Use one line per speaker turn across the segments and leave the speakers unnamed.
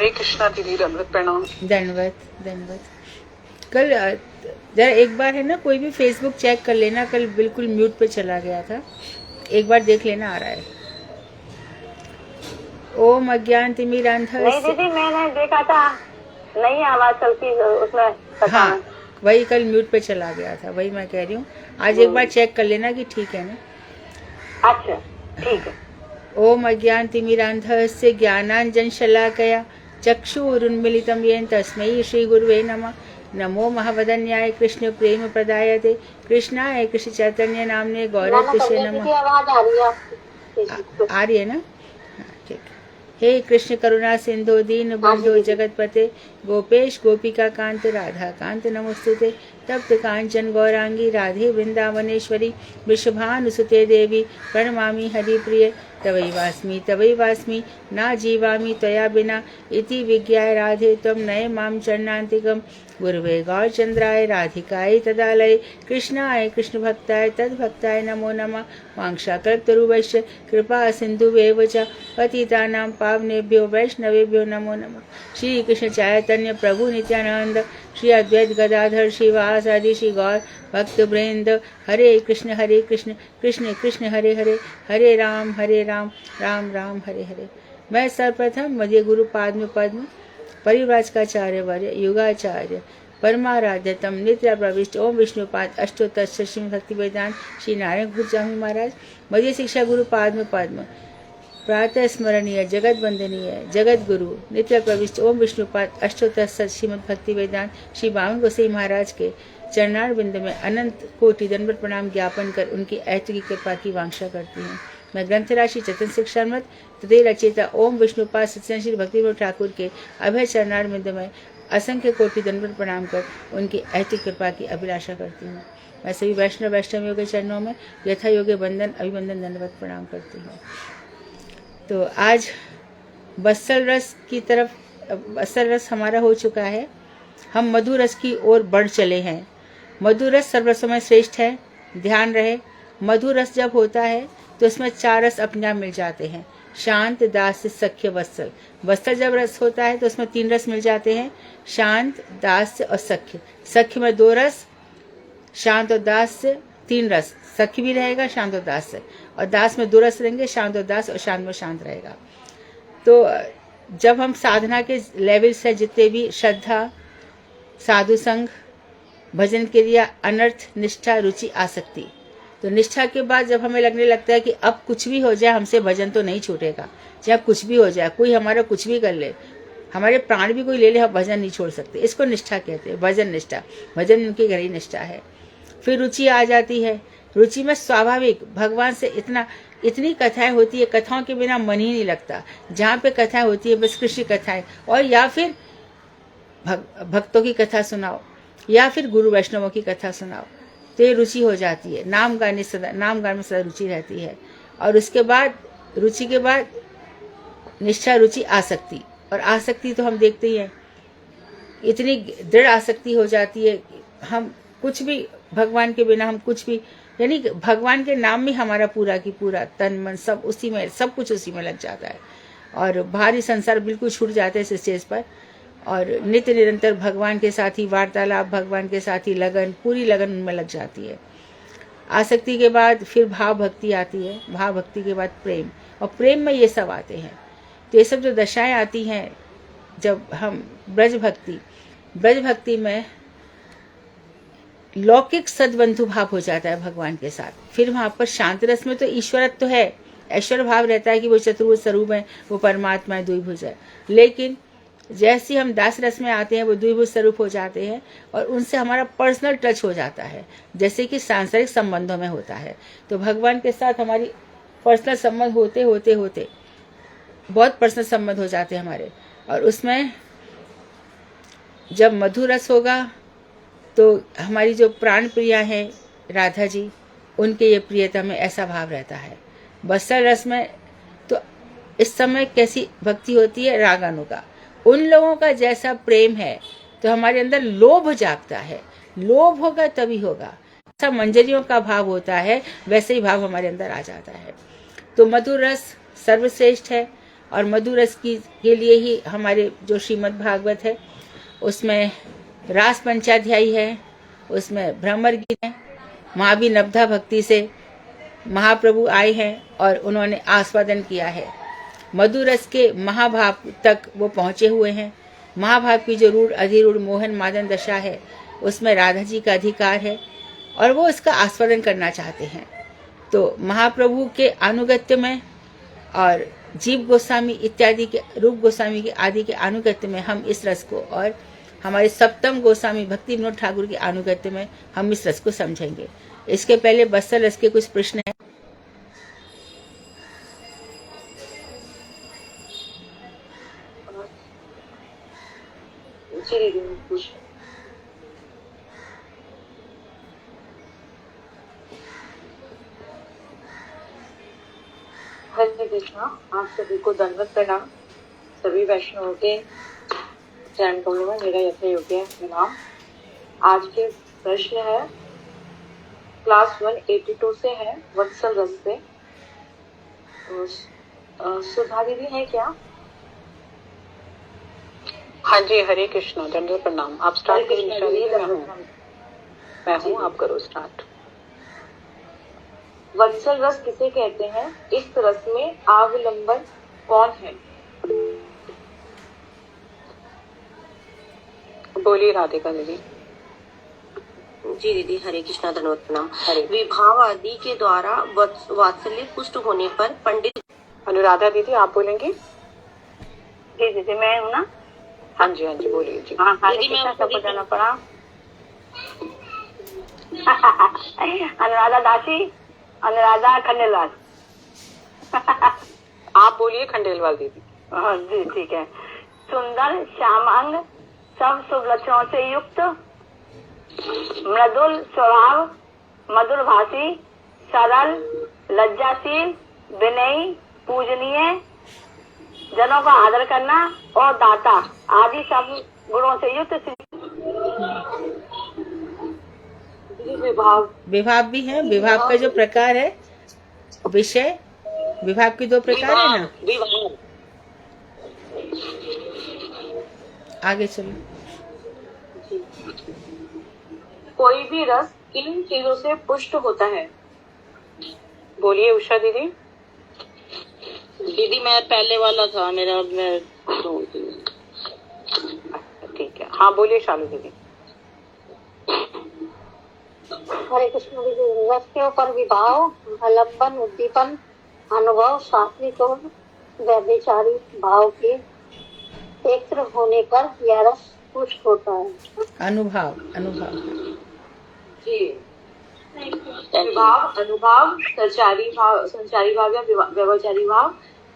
हरे कृष्णा दीदी, दंडवत प्रणाम।
दंडवत दंडवत। कल जरा एक बार है ना, कोई भी फेसबुक चेक कर लेना, कल बिल्कुल म्यूट पे चला गया था, एक बार देख लेना आ रहा है। ओम अज्ञान तिमिरांधस्य।
नहीं दीदी मैंने देखा था, नहीं आवाज चलती उसमें पता
हाँ,
नहीं।
वही कल म्यूट पे चला गया था, वही मैं कह रही हूँ। आज एक बार चेक कर लेना कि ठीक है ना।
अच्छा ठीक है।
ओम अज्ञान तिमिरांधस्य ज्ञानांजन शलाकया चक्षुरुन्मीलितं येन तस्मै श्री गुरुवे नमः। नमो महावदन्याय कृष्ण प्रेम प्रदायते कृष्णाय कृष्ण चैतन्य नामने गौरव कृष्ण नमः।
आवाज आ रही है आपकी?
आ रही है ना? हाँ, ठीक। हे कृष्ण करुणा सिंधु दीन बंधु जगतपते गोपेश गोपिका कांत राधा कांत नमोस्तुते। तप्त कांचन गौरांगी राधे वृंदावनेश्वरी वृषभानुसुते देवी प्रणमामि हरिप्रिये। तवैवास्मि ना जीवामि त्वया बिना इति विज्ञाय राधे त्वं नय मां चरणान्तिकम्। गुरुवे गौरचंद्राय राधिकाय तदालये कृष्णाय कृष्ण भक्ताय तद्भक्ताय नमो नमः। वांक्षाकल्पतरुभ्यश्च कृपा सिन्धुभ्येव च पतितानां पावनेभ्यो वैष्णवेभ्यो नमो नमः। श्री कृष्ण चैतन्य प्रभु नित्यानंद श्री अद्वैत गदाधर श्रीवासादि श्री गौर भक्तवृंद। हरे कृष्ण कृष्ण कृष्ण हरे हरे, हरे राम राम राम हरे हरे। मैं सर्वप्रथम मध्य गुरु पाद्म पद्म परिव्राजकाचार्य वर्य युगाचार्य परमाराध्यतम नित्य प्रविष्ट ओम विष्णुपाद अष्टोत्तर श्री भक्ति वेदांत श्री नारायण गुरुस्वामी महाराज मध्य शिक्षा गुरु पाद्म पद्म प्रातः स्मरणीय जगत वंदनीय जगत गुरु नित्य प्रविष्ट ओम विष्णुपाद अष्टोत्तर श्रीमद भक्ति वेदांत श्री बावन गोसाई महाराज के चरणार बिंद में अनंत कोटि दंडवत प्रणाम ज्ञापन कर उनकी ऐतिकी कृपा की वांछा करती हूँ। मैं ग्रंथ राशि चतन शिक्षामृत तदे रचयिता ओम विष्णुपाद सत्संग श्री भक्ति ठाकुर के अभय चरणार बिंद में असंख्य कोटि दंडवत प्रणाम कर उनकी ऐतिक कृपा की अभिलाषा करती हूँ। मैं सभी वैष्णवियों के चरणों में यथा योग्य वंदन अभिवंदन दंडवत प्रणाम करती हूँ। तो आज बत्सल रस हमारा हो चुका है। हम मधु रस की ओर बढ़ चले हैं। मधु रस सर्वरसों में श्रेष्ठ है। ध्यान रहे, मधु रस जब होता है तो इसमें 4 रस अपने आप मिल जाते हैं, शांत दास्य सख्य वत्सल। वत्सल जब रस होता है तो उसमें 3 रस मिल जाते हैं, शांत दास्य और सख्य। सख्य में 2 रस, शांत और दास्य 3 रस। सख्य भी रहेगा, शांत और दास्य, और दास में 2 रस रहेंगे, शांत और दास, और शांत में शांत रहेगा। तो जब हम साधना के लेवल से जितने भी श्रद्धा साधु संग भजन क्रिया अनर्थ निष्ठा रुचि आसक्ति, तो निष्ठा के बाद जब हमें लगने लगता है कि अब कुछ भी हो जाए हमसे भजन तो नहीं छूटेगा, चाहे कुछ भी हो जाए, कोई हमारा कुछ भी कर ले, हमारे प्राण भी कोई ले ले, हम भजन नहीं छोड़ सकते। इसको निष्ठा कहते हैं, भजन निष्ठा। भजन उनकी गहरी निष्ठा है। फिर रुचि आ जाती है। रुचि में स्वाभाविक भगवान से इतनी कथाएं होती है, कथाओं के बिना मन ही नहीं लगता। जहाँ पे कथाएं होती है बस कृष्ण कथाएं, और या फिर भक्तों की कथा सुनाओ, या फिर गुरु वैष्णवों की कथा सुनाओ, तो ये रुचि हो जाती है। नाम गान में सदा रुचि रहती है। और उसके बाद रुचि के बाद निष्ठा रुचि आसक्ति, और आसक्ति तो हम देखते ही हैं, इतनी दृढ़ आसक्ति हो जाती है हम कुछ भी भगवान के बिना, हम कुछ भी, यानी भगवान के नाम में हमारा पूरा की पूरा तन मन सब उसी में, सब कुछ उसी में लग जाता है, और भारी संसार बिल्कुल छूट जाते हैं इस स्टेज पर। और नित्य निरंतर भगवान के साथ ही वार्तालाप, भगवान के साथ ही लगन, पूरी लगन उनमें लग जाती है। आसक्ति के बाद फिर भाव भक्ति आती है, भाव भक्ति के बाद प्रेम, और प्रेम में ये सब आते हैं। तो ये सब जो दशाएं आती हैं, जब हम ब्रज भक्ति में लौकिक सद्बंधु भाव हो जाता है भगवान के साथ। फिर वहाँ पर शांत रस में तो ईश्वरत्व तो है, ऐश्वर्य भाव रहता है कि वो चतुर्भुज स्वरूप है, वो परमात्मा है, द्विभुज है। लेकिन जैसे हम दास रस में आते हैं वो द्विभुज स्वरूप हो जाते हैं, और उनसे हमारा पर्सनल टच हो जाता है, जैसे कि सांसारिक संबंधों में होता है। तो भगवान के साथ हमारी पर्सनल संबंध होते होते होते बहुत पर्सनल संबंध हो जाते हैं हमारे। और उसमें जब मधुर रस होगा तो हमारी जो प्राण प्रिया है राधा जी, उनके ये प्रियता में ऐसा भाव रहता है। बत्सल रस में तो इस समय कैसी भक्ति होती है, रागानु का, उन लोगों का जैसा प्रेम है तो हमारे अंदर लोभ जागता है। लोभ होगा तभी होगा। ऐसा मंजरियों का भाव होता है, वैसे ही भाव हमारे अंदर आ जाता है। तो मधुर रस सर्वश्रेष्ठ है। और मधुर रस के लिए ही हमारे जो श्रीमद् भागवत है उसमें रास पंचाध्यायी है, उसमें भ्रमर गीत है। महावीर नवधा भक्ति से महाप्रभु आए हैं और उन्होंने आस्वादन किया है। मधुर रस के महाभाव तक वो पहुंचे हुए हैं। महाभाव की जो रूढ़ अधिरूढ़ मोहन मादन दशा है उसमें राधा जी का अधिकार है और वो इसका आस्वादन करना चाहते हैं। तो महाप्रभु के अनुगत्य में और जीव गोस्वामी इत्यादि के रूप गोस्वामी के आदि के अनुगत्य में हम इस रस को, और हमारे सप्तम गोस्वामी भक्ति विनोद ठाकुर के अनुगत्य में हम इस रस को समझेंगे। इसके पहले बत्सल रस के कुछ प्रश्न हैं।
हरे कृष्णा। आप सभी को दंडवत प्रणाम। सभी वैष्णवों के चरण कमलों में मेरा यथा योग्य प्रणाम। आज के प्रश्न है क्लास 182 से है, वत्सल रस से। सुधा दीदी है क्या?
हाँ जी, हरे कृष्णा, दंडवत प्रणाम। आप स्टार्ट करिए। मैं हूँ, आप करो स्टार्ट।
वत्सल रस किसे कहते हैं? इस रस में अवलंबन कौन है?
बोलिए राधिका दीदी।
जी दीदी, हरे कृष्णा, धन्यवाद प्रणाम। विभाव आदि के द्वारा वात्सल्य पुष्ट होने पर पंडित।
अनुराधा दीदी आप बोलेंगे?
जी दीदी, मैं हूँ ना।
हाँ जी बोलिए जी।
हाँ, हरे कृष्णा, सबको जाना पड़ा। अनुराधा दासी, अनुराधा खंडेलवाल।
आप बोलिए खंडेलवाल दीदी।
हाँ जी, ठीक है। सुंदर श्यामांग, सब शुभ लक्षणों से युक्त, मृदुल स्वभाव, मधुर भाषी, सरल, लज्जाशील, विनयी, पूजनीय, जनों का आदर करना और दाता आदि सब गुणों से युक्त।
विभाव भी है। विभाव का जो प्रकार है, विषय विभाव के दो प्रकार है ना। आगे चलो।
कोई भी रस किन चीजों से पुष्ट होता है?
बोलिए उषा दीदी।
दीदी मैं पहले वाला था मेरा, मैं
ठीक है। हाँ बोलिए शालू दीदी।
हरे कृष्ण दीदी। रस के ऊपर विभाव, आलम्बन, उद्दीपन, अनुभव, सात्विक और व्यभिचारी भाव के एक होने पर यह रस पुष्ट होता है।
अनुभव
जी। विभाव, अनुभाव, संचारी भाव या व्यभिचारी भाव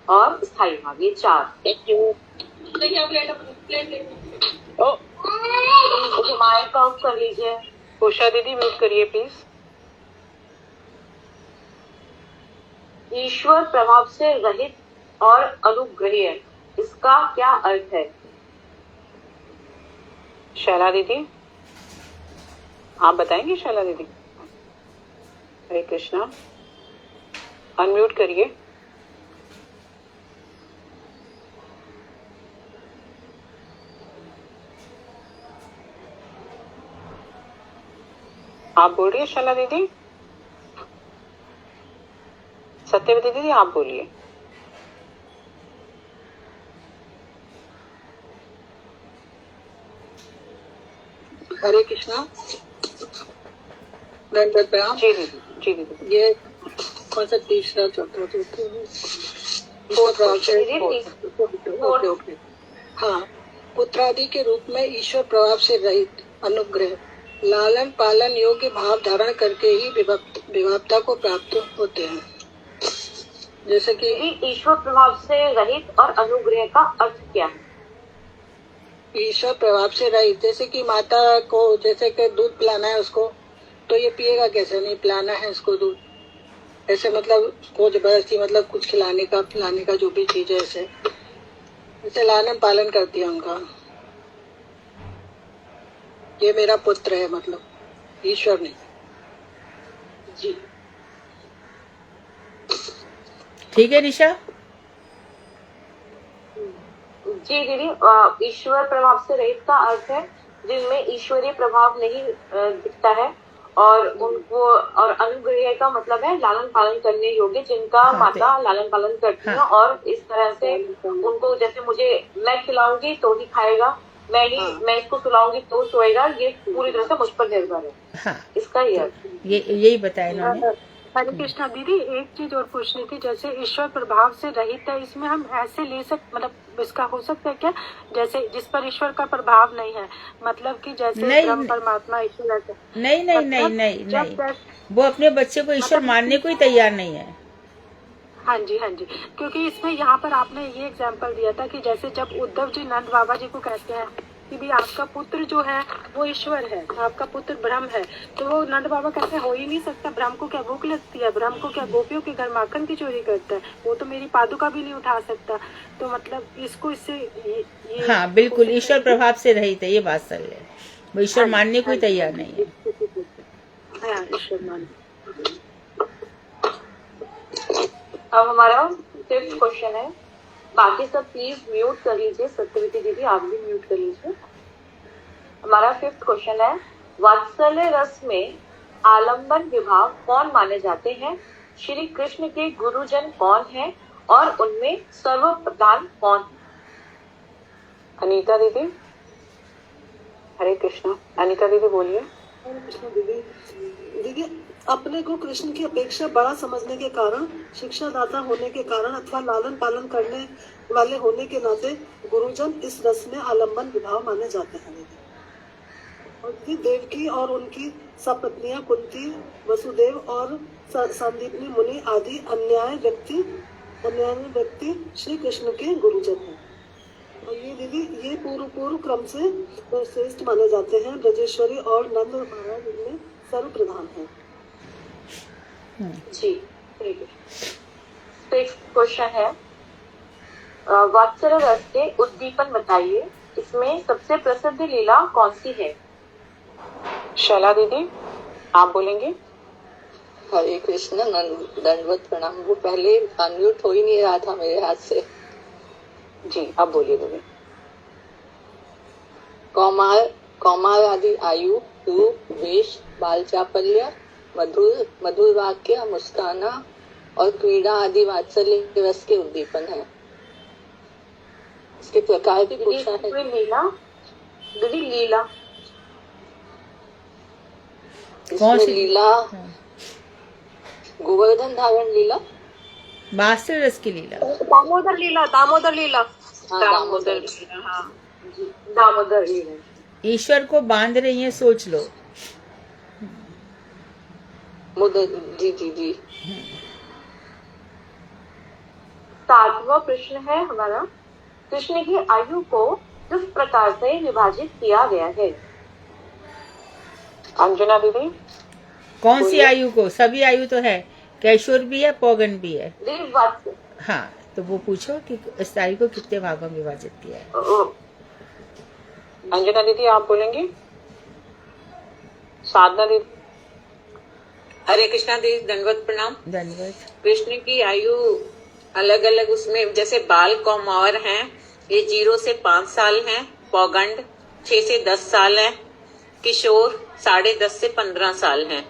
और स्थायी भाव, ये चार। माइक का ऑफ कर लीजिए।
उषा दीदी म्यूट करिए प्लीज।
ईश्वर प्रभाव से रहित और अनुग्रहीय, इसका क्या अर्थ है?
शैला दीदी आप बताएंगे? शैला दीदी। हरे कृष्णा, अनम्यूट करिए। आप बोल रही है शैला दीदी? सत्यवती दीदी आप बोलिए।
हरे कृष्णा, दंडवत प्रणाम।
जी दीदी।
ये कौन सा तीसरा चौथा? ओके। हाँ, पुत्रादि के रूप में ईश्वर प्रभाव से रहित, अनुग्रह, लालन पालन योग्य भाव धारण करके ही विभक्ता को प्राप्त होते हैं। जैसे कि
ईश्वर प्रभाव से रहित और अनुग्रह का अर्थ क्या है?
ईश्वर प्रभाव से रहित, जैसे कि माता को जैसे कि दूध पिलाना है उसको, तो ये पिएगा कैसे? नहीं पिलाना है इसको दूध, ऐसे मतलब उसको जबरदस्ती मतलब कुछ खिलाने का पिलाने का जो भी चीज है, ऐसे लालन पालन करती है उनका। ये मेरा पुत्र है, मतलब ईश्वर नहीं।
जी
ठीक है निशा।
जी दीदी, ईश्वर प्रभाव से रहित का अर्थ है जिनमें ईश्वरीय प्रभाव नहीं दिखता है, और उनको, और अनुग्रह का मतलब है लालन पालन करने योग्य, जिनका
हाँ,
माता लालन पालन करती है,
हाँ।
और इस तरह से उनको, जैसे मुझे मैं खिलाऊंगी तो ही खाएगा, मैं इसको सुलाऊंगी तो सोएगा, ये पूरी तरह से मुझ पर निर्भर है।
हाँ,
इसका ये अर्थ।
यही बताया इन्होंने।
हरे कृष्णा दीदी, एक चीज और पूछनी थी, जैसे ईश्वर प्रभाव से रहित है, इसमें हम ऐसे ले सकते, मतलब इसका हो सकता है क्या, जैसे जिस पर ईश्वर का प्रभाव नहीं है, मतलब कि जैसे ब्रह्म परमात्मा ईश्वर ऐसे?
नहीं, वो अपने बच्चे को ईश्वर मानने को ही तैयार नहीं है।
हाँ जी, क्योंकि इसमें यहाँ पर आपने ये एग्जाम्पल दिया था कि जैसे जब उद्धव जी नंद बाबा जी को कहते हैं कि भी आपका पुत्र जो है वो ईश्वर है, आपका पुत्र ब्रह्म है, तो वो नंद बाबा कहते हैं हो ही नहीं सकता, ब्रह्म को क्या भूख लगती है, ब्रह्म को क्या गोपियों के घर माखन की चोरी करता है, वो तो मेरी पादुका भी नहीं उठा सकता, तो मतलब इसको इससे ये
हाँ बिल्कुल, ईश्वर प्रभाव से रहित है, ये बात सही है, वो ईश्वर मानने को ही तैयार नहीं है।
हाँ, ईश्वर मान।
अब हमारा 5th क्वेश्चन है, बाकी सब प्लीज म्यूट कर लीजिए, सत्यवती दीदी आप भी म्यूट कर लीजिए। हमारा 5th क्वेश्चन है, वात्सल्य रस में आलंबन विभाव कौन माने जाते हैं? श्री कृष्ण के गुरुजन कौन है और उनमें सर्वप्रधान कौन है?
अनीता दीदी, हरे कृष्णा। अनीता दीदी बोलिए।
कृष्ण दीदी, अपने को कृष्ण की अपेक्षा बड़ा समझने के कारण, शिक्षादाता होने के कारण अथवा लालन पालन करने वाले होने के नाते गुरुजन इस रस में आलंबन विभाव माने जाते हैं। और देवकी और उनकी सपत्नियां कुंती, वसुदेव और संदीपनी मुनि आदि अन्याय व्यक्ति श्री कृष्ण के गुरुजन हैं। और ये दीदी, ये पूर्व क्रम से श्रेष्ठ माने जाते हैं। ब्रजेश्वरी और नंद महाराज इनमें सर्वप्रधान है।
जी, ठीक है। 6th क्वेश्चन है, वात्सल्य रस के उद्दीपन बताइए, इसमें सबसे प्रसिद्ध लीला कौन सी है?
शैला दीदी आप बोलेंगे।
हरे कृष्ण, दंडवत प्रणाम। वो पहले अनम्यूट हो ही नहीं रहा था मेरे हाथ से।
जी अब बोलिए दीदी।
कौमार आदि आयु, रूप, वेश, बाल चापल्य, मधुर वाक्य, मुस्काना और क्रीड़ा आदि वात्सल्य रस के उद्दीपन है। इसके प्रकार भी पूछा है।
लीला दीदी, लीला
कौन सी
लीला? गोवर्धन धारण लीला,
वात्सल्य रस की लीला,
दामोदर लीला।
हाँ, दामोदर लीला।
ईश्वर को बांध रही है, सोच लो।
जी।
7वां प्रश्न है हमारा, कृष्ण की आयु को किस प्रकार से विभाजित किया गया है?
अंजना दीदी।
कौन सी आयु को? सभी आयु तो है, कैशोर भी है, पौगन भी है। हाँ, तो वो पूछो कि इस आयु को कितने भागों में विभाजित किया है।
अंजना दीदी आप बोलेंगे। साधना दीदी।
हरे कृष्णा दीदी, दंडवत प्रणाम।
धन्यवाद।
कृष्ण की आयु अलग अलग, उसमें जैसे बाल कौमार हैं, ये 0 से 5 साल हैं, पौगंड 6 से 10 साल हैं, किशोर 10.5 से 15 साल हैं,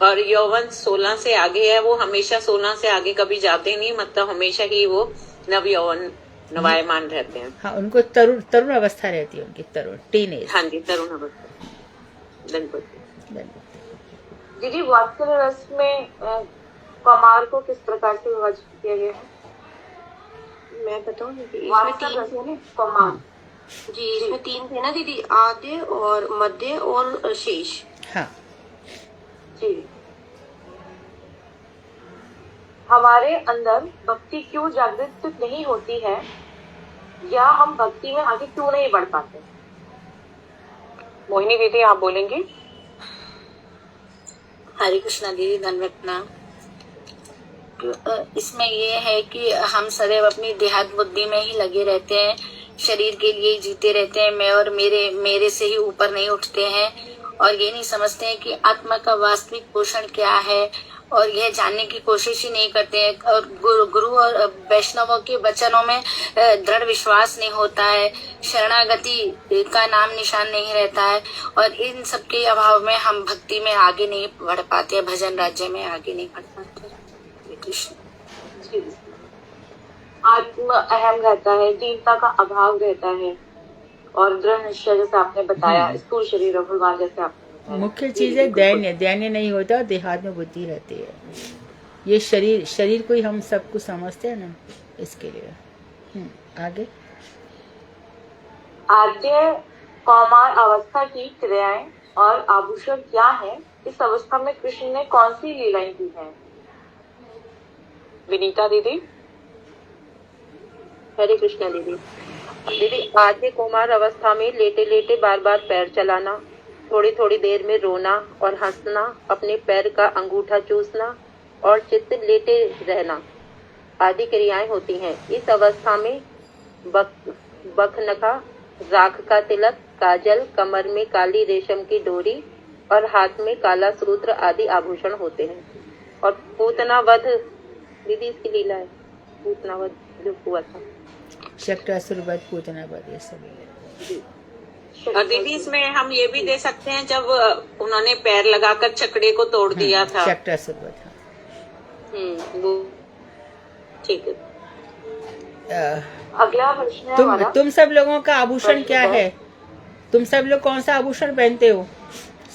और यौवन 16 से आगे है। वो हमेशा 16 से आगे कभी जाते नहीं, मतलब हमेशा ही वो नव यौवन नवायमान रहते हैं।
हाँ, उनको तरुण अवस्था रहती है, उनकी तरुण टीनेज।
हाँ जी, तरुण अवस्था। धन्यवाद।
दीदी, वात्सल्य रस में कौमार को किस प्रकार से विभाजित किया गया है?
मैं बताऊँ
कौमार।
जी, इसमें 3 थे ना दीदी, आद्य और मध्य और शेष।
हाँ
जी। हमारे अंदर भक्ति क्यों जागृत नहीं होती है, या हम भक्ति में आगे क्यों नहीं बढ़ पाते?
मोहिनी दीदी आप बोलेंगी।
हरे कृष्णा दीदी, धन्यवाद प्रणाम। इसमें ये है कि हम सदैव अपनी देहात बुद्धि में ही लगे रहते हैं, शरीर के लिए जीते रहते हैं, मैं और मेरे से ही ऊपर नहीं उठते हैं, और ये नहीं समझते हैं कि आत्मा का वास्तविक पोषण क्या है और यह जानने की कोशिश ही नहीं करते हैं, और गुरु और वैष्णवों के वचनों में दृढ़ विश्वास नहीं होता है, शरणागति का नाम निशान नहीं रहता है, और इन सब के अभाव में हम भक्ति में आगे नहीं बढ़ पाते, भजन राज्य में आगे नहीं बढ़ पाते। हरे कृष्ण।
आत्म अहम रहता है, दीनता का अभाव रहता है, और दृढ़ निश्चय जैसे आपने बताया, स्थूल शरीर और भगवान जैसे आपने बताया।
मुख्य चीज है दैन्य। दैन्य नहीं होता, देहात में बुद्धि रहती है। ये शरीर को ही हम सब कुछ समझते हैं ना, इसके लिए। आगे
आद्य कौमार अवस्था की क्रियाएं और आभूषण क्या है? इस अवस्था में कृष्ण ने कौन सी लीलाएं की हैं?
विनीता दीदी।
हरे कृष्णा दीदी। दीदी, आद्य कुमार अवस्था में लेटे लेटे बार बार पैर चलाना, थोड़ी थोड़ी देर में रोना और हंसना, अपने पैर का अंगूठा चूसना और चित्त लेटे रहना आदि क्रियाएं होती हैं। इस अवस्था में बखनखा, राख का तिलक, काजल, कमर में काली रेशम की डोरी और हाथ में काला सूत्र आदि आभूषण होते हैं। और पूतना वध दीदी, इसकी लीला है। पूतना वध जो हुआ था,
शक्टासुर वध, पूतना वध, ये सब।
और दीदी, इसमें हम ये भी दे सकते हैं जब उन्होंने पैर लगाकर छकड़े को तोड़ दिया था।
शक्टासुर वध।
वो ठीक है।
अगला प्रश्न है हमारा।
तुम सब लोगों का आभूषण क्या है? तुम सब लोग कौन सा आभूषण पहनते हो?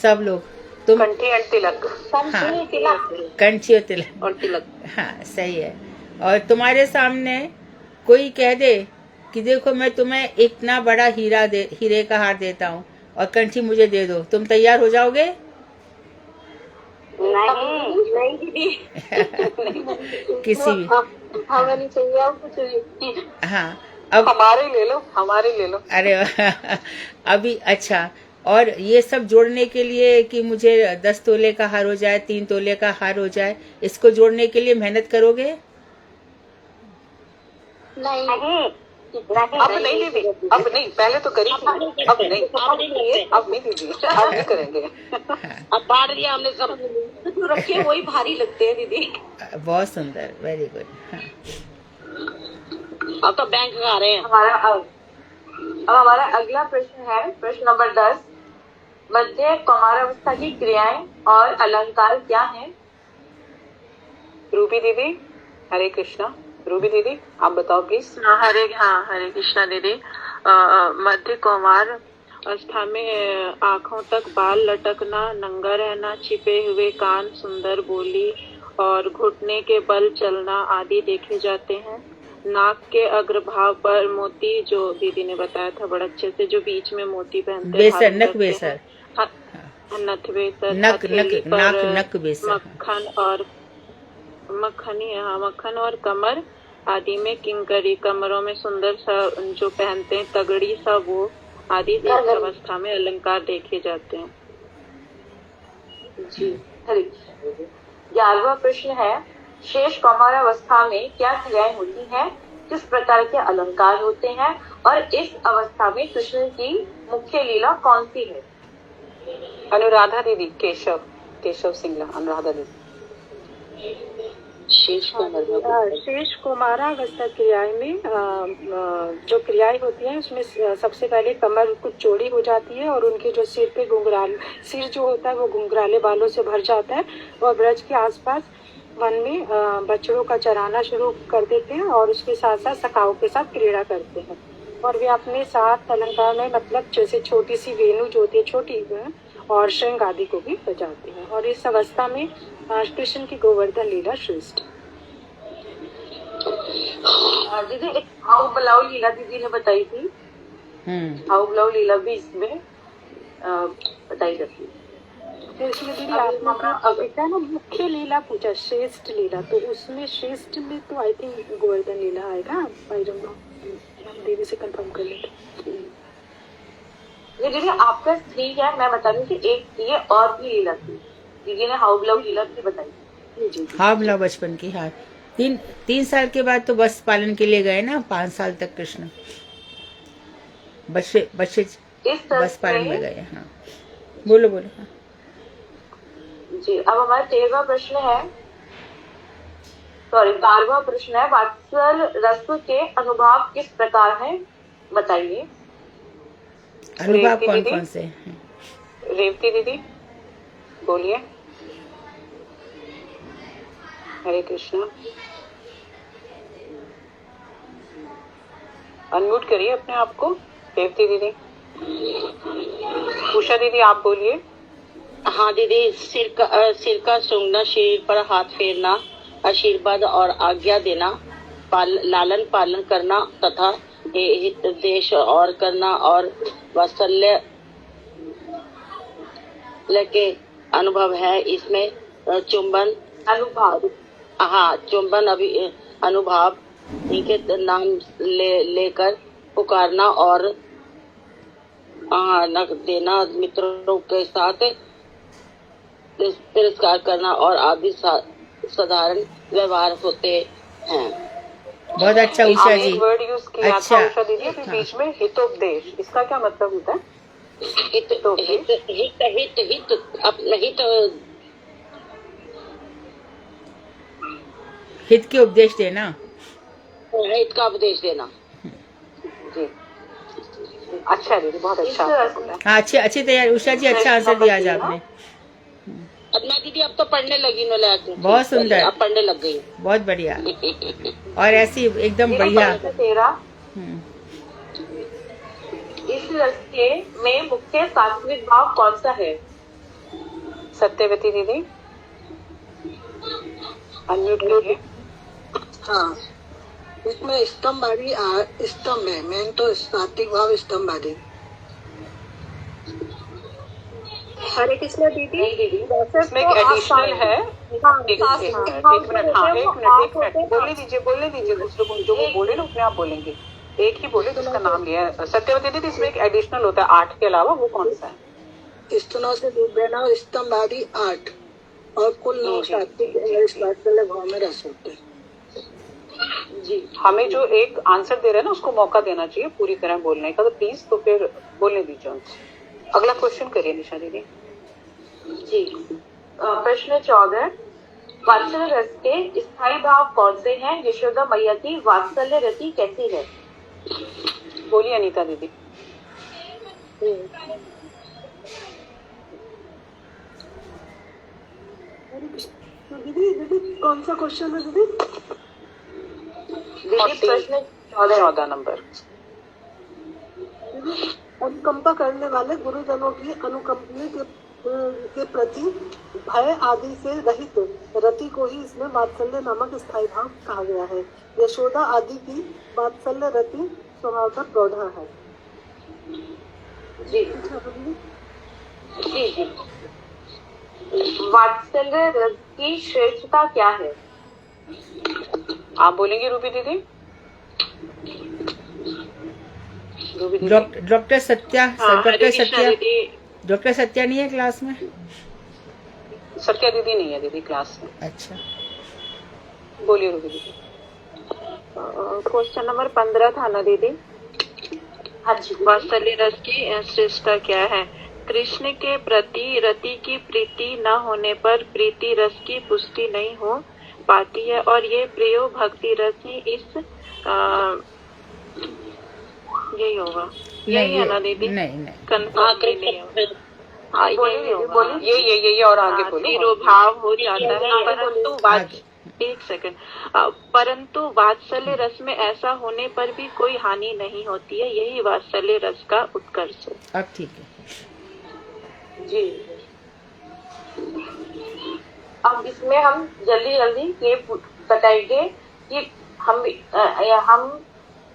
सब लोग तुम
कंठी और तिलक।
कंठी और तिलक
और तिलक।
हाँ, सही है। और तुम्हारे सामने कोई कह दे कि देखो मैं तुम्हें इतना बड़ा हीरे का हार देता हूँ और कंठी मुझे दे दो, तुम तैयार हो जाओगे?
नहीं दीदी।
किसी भी
हमें नहीं चाहिए कुछ भी।
हाँ, अब
हमारे ले लो।
अरे अभी अच्छा। और ये सब जोड़ने के लिए कि मुझे 10 तोले का हार हो जाए, 3 तोले का हार हो जाए, इसको जोड़ने के लिए मेहनत करोगे?
नहीं
अब नहीं दीदी, अब नहीं, पहले तो करी थी, अब नहीं दीदी, अब नहीं करेंगे।
अब बांट दिया हमने सब, जो रखे वही भारी लगते हैं दीदी।
बहुत सुंदर, वेरी गुड। हाँ।
अब तो बैंक आ रहे हैं।
अब हमारा अगला प्रश्न है, प्रश्न नंबर 10। मध्य कौमारावस्था की क्रियाएं और अलंकार क्या हैं?
रूबी दीदी। हरे कृष्णा। रूबी दीदी, आप बताओ प्लीज।
हरे कृष्णा दीदी। मध्य कौमार अवस्था में आंखों तक बाल लटकना, नंगा रहना, छिपे हुए कान, सुंदर बोली और घुटने के बल चलना आदि देखे जाते हैं। नाक के अग्रभाग पर मोती, जो दीदी ने बताया था बड़ा अच्छे से, जो बीच में मोती पहनते हैं,
नक बेसर,
नथ बेसर,
नक बेसर,
मक्खन और कमर आदि में किंकरी, कमरों में सुंदर सा जो पहनते हैं तगड़ी सा, वो आदि इस अवस्था में अलंकार देखे जाते हैं।
जी, हरे कृष्ण। 11वां प्रश्न है, शेष कौमारावस्था में क्या क्रियाएं होती हैं, किस प्रकार के अलंकार होते हैं और इस अवस्था में कृष्ण की मुख्य लीला कौन सी है?
अनुराधा दीदी। केशव सिंगला। अनुराधा दीदी।
शेष कुमारावस्था क्रियाएं में जो क्रियाएं होती हैं उसमें सबसे पहले कमर कुछ चौड़ी हो जाती है और उनके जो सिर पे सिर जो होता है वो घुंघराले बालों से भर जाता है, और ब्रज के आसपास वन में बछड़ों का चराना शुरू कर देते हैं और उसके साथ साथ सखाओं के साथ क्रीड़ा करते हैं। और वे अपने साथ अलंकार में मतलब जैसे छोटी सी वेणु जो होती है छोटी, और श्रृंग आदि को भी बजाते हैं। और इस अवस्था में कृष्ण की गोवर्धन लीला श्रेष्ठ।
दीदी, एक हाउ बलाउ लीला दीदी ने बताई थी, हाउ बलाउ लीला भी इसमें बताई जाती है।
तो इसमें दीदी आपने ना मुख्य लीला पूछा, श्रेष्ठ लीला, तो उसमें श्रेष्ठ में तो आई थिंक गोवर्धन लीला आएगा। आई डोंट नो, दीदी से कंफर्म कर लेते।
ये दीदी आपका ठीक है, मैं बता रही थी एक ये और भी लीला थी, दीदी ने हाउ बलाउ लीला भी बताई।
जी, हाउ बलाउ बचपन की। हाँ, 3 साल के बाद तो बस पालन के लिए गए ना, 5 साल तक कृष्ण बच्चे बस पालन में गए। हाँ, बोलो। हाँ
जी, अब हमारा 13वां प्रश्न है, 12वां प्रश्न है, वात्सल रस के अनुभव किस प्रकार है, बताइए।
अनुभव कौन
दीदी?
कौन से हैं?
रेवती दीदी बोलिए। हरे कृष्णा। अनम्यूट करिए अपने आप को, रेवती दीदी। उषा दीदी आप बोलिए।
हाँ दीदी, सिर का सूंघना, शरीर पर हाथ फेरना, आशीर्वाद और आज्ञा देना, लालन पालन करना तथा हित देश और करना और वात्सल्य के अनुभव है। इसमें चुंबन
अनुभव,
हाँ चुंबन अनुभव, इनके नाम लेकर पुकारना और नक देना, मित्रों के साथ तिरस्कार करना और आदि साधारण व्यवहार होते हैं।
बहुत अच्छा उषा जी।
वर्ड यूज किया
अच्छा।
था उषा दीदी अभी बीच में, हितोपदेश, इसका क्या मतलब होता है?
हित
हित के उपदेश देना,
हित का उपदेश देना।
जी अच्छा दीदी, बहुत अच्छा।
हाँ अच्छी तैयारी उषा जी, अच्छा आंसर दिया आज आपने।
अपना दीदी अब तो पढ़ने लगी न,
बहुत सुंदर,
अब पढ़ने लग गई,
बहुत बढ़िया। और ऐसी एकदम बढ़िया।
13 इस रस के में मुख्य सात्विक भाव कौन सा है?
सत्यवती दीदी अनम्यूट करिए।
हाँ, इसमें स्तंभवादी स्तंभ है, मेन तो सात्विक भाव स्तंभवादी।
हरे कृष्णा दीदी,
इसमें एक एडिशनल है। एक मिनट बोलने दीजिए दूसरे को, जो वो बोले ना अपने आप बोलेंगे, एक ही बोले तो उसका नाम लिया है। सत्यवती दीदी, इसमें एक एडिशनल होता है 8 के अलावा, वो कौन सा है?
स्तनों से दूध देना और स्तंभवादी 8 और कुल 9 सात्विक भाव में रस होते हैं।
जी हमें जो एक आंसर दे रहे हैं ना उसको मौका देना चाहिए पूरी तरह बोलने का, तो प्लीज तो फिर बोलने दीजिए उनको। अगला क्वेश्चन करिए निशा दीदी।
जी प्रश्न 14, वात्सल्य रस के स्थायी भाव कौन से हैं? यशोदा मैया की वात्सल्य रति कैसी है?
बोलिए अनीता दीदी।
दीदी कौन सा क्वेश्चन है दीदी?
प्रश्न
14 नंबर।
अनुकंपा करने वाले गुरुजनों की अनुकंपनी के प्रति भय आदि से रहित रति को ही इसमें वात्सल्य नामक स्थायी भाव कहा गया है। यशोदा आदि की वात्सल्य रति स्वभावतः प्रौढ़ा है।
जी जी जी वात्सल्य रस की श्रेष्ठता क्या है?
आप बोलेंगे रूबी दीदी?
डॉक्टर सत्या, डॉक्टर सत्या नहीं है क्लास में?
सत्या दीदी नहीं है दीदी क्लास में।
अच्छा
बोलिए रूबी दीदी।
क्वेश्चन नंबर 15 था ना दीदी?
हाँ जी।
वात्सल्य रस की श्रेष्ठता क्या है? कृष्ण के प्रति रति की प्रीति न होने पर प्रीति रस की पुष्टि नहीं हो पाती है, और ये प्रियो भक्ति रस ही इस यही होगा, यही है ना दीदी?
नहीं
कंफर्म नहीं होगा। यही होगा,
ये और आगे बोलो।
तिरोभाव हो जाता है, परंतु एक सेकंड, परंतु वात्सल्य रस में ऐसा होने पर भी कोई हानि नहीं होती है, यही वात्सल्य रस का उत्कर्ष है।
अब ठीक है
जी। अब इसमें हम जल्दी ये बताएंगे कि हम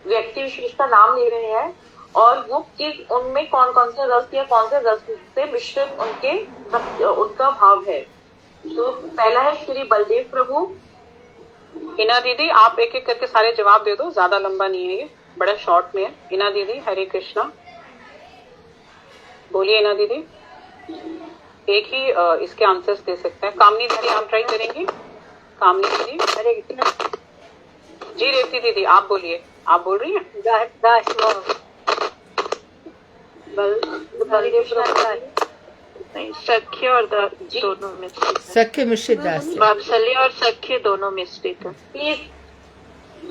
व्यक्ति विशेष का नाम ले रहे हैं और वो कि उनमें कौन कौन से रस या कौन से रस से मिश्रित उनका भाव है। तो पहला है श्री बलदेव प्रभु।
हिना दीदी आप एक एक करके सारे जवाब दे दो, ज्यादा लंबा नहीं है, ये बड़ा शॉर्ट में है। हिना दीदी हरे कृष्णा बोलिए। हिना दीदी एक ही इसके आंसर्स दे सकते हैं। कामनी दीदी आप ट्राई करेंगी? कामनी दीदी हरे कृष्णा जी। रेवती दीदी आप बोलिए, आप बोल रही हैं?
बलदेव प्रभु
नहीं, सख्य और दोनों मिश्रित है।
सख्य मिश्रित दास्य।
वात्सल्य और सख्य दोनों मिश्रित है।
प्लीज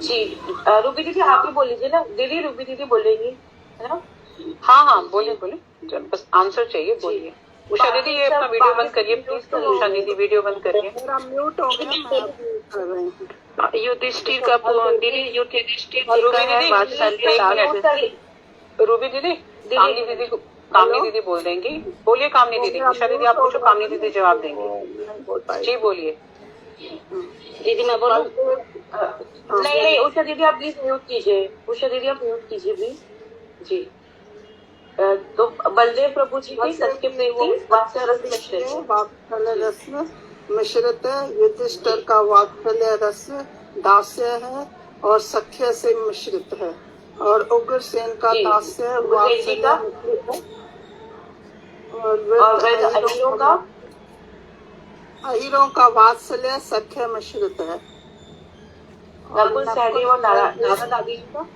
जी रूबी दीदी आप ही बोल लीजिए ना दीदी, रूबी दीदी बोलेंगी है ना?
हाँ हाँ बोले बोले, बस आंसर चाहिए, बोलिए। उषा दीदी ये अपना वीडियो बंद करिए प्लीज। उषा दीदी वीडियो बंद करिए।
मेरा म्यूट हो गया, मैं अब म्यूट कर रही हूँ।
युधिष्ठिर का दीदी, युधिष्ठिर जी
रूबी
का है
दीदी,
वात्सल्य दास्य।
रूबी दीदी कामनी दीदी को, कामनी दीदी बोल देंगी। बोलिए कामनी दीदी। उषा दीदी आप पूछो, कामनी दीदी जवाब देंगी। जी बोलिए।
दीदी मैं बोलूं?
नहीं नहीं उषा दीदी आप प्लीज म्यूट कीजिए। उषा दीदी आप म्यूट कीजिए प्लीज जी। तो बलदेव प्रभु जी की सत्य प्रीति वात्सल्य रस मिश्रित।
वात्सल्य रस मिश्रित है। युधिष्ठिर का वात्सल्य रस दास्य है और सख्य से मिश्रित है, और उग्रसेन का दास्य वात्सल्य मिश्रित है, और अहिरों का वात्सल्य सख्य मिश्रित है।
नकुल सहदेव और नारद आदि का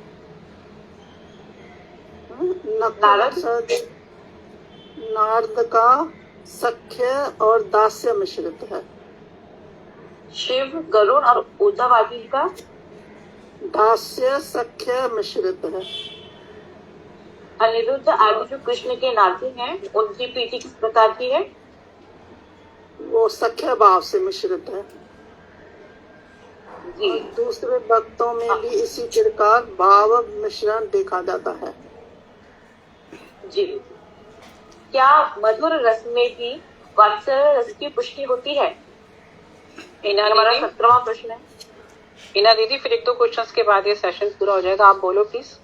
नारद का सख्य और दास्य मिश्रित है।
शिव गरुड़ और उद्धव आदि का
दास्य सख्य मिश्रित है।
अनिरुद्ध आदि जो कृष्ण के नाती हैं उनकी प्रीति किस प्रकार की है?
वो सख्य भाव से मिश्रित है।
जी
दूसरे भक्तों में भी इसी प्रकार भाव मिश्रण देखा जाता है।
जी क्या मधुर रस में भी वात्सल्य रस की पुष्टि होती है? हमारा 17वां प्रश्न है।
इना दीदी फिर 1-2 क्वेश्चंस के बाद ये सेशन पूरा हो जाएगा। आप बोलो प्लीज।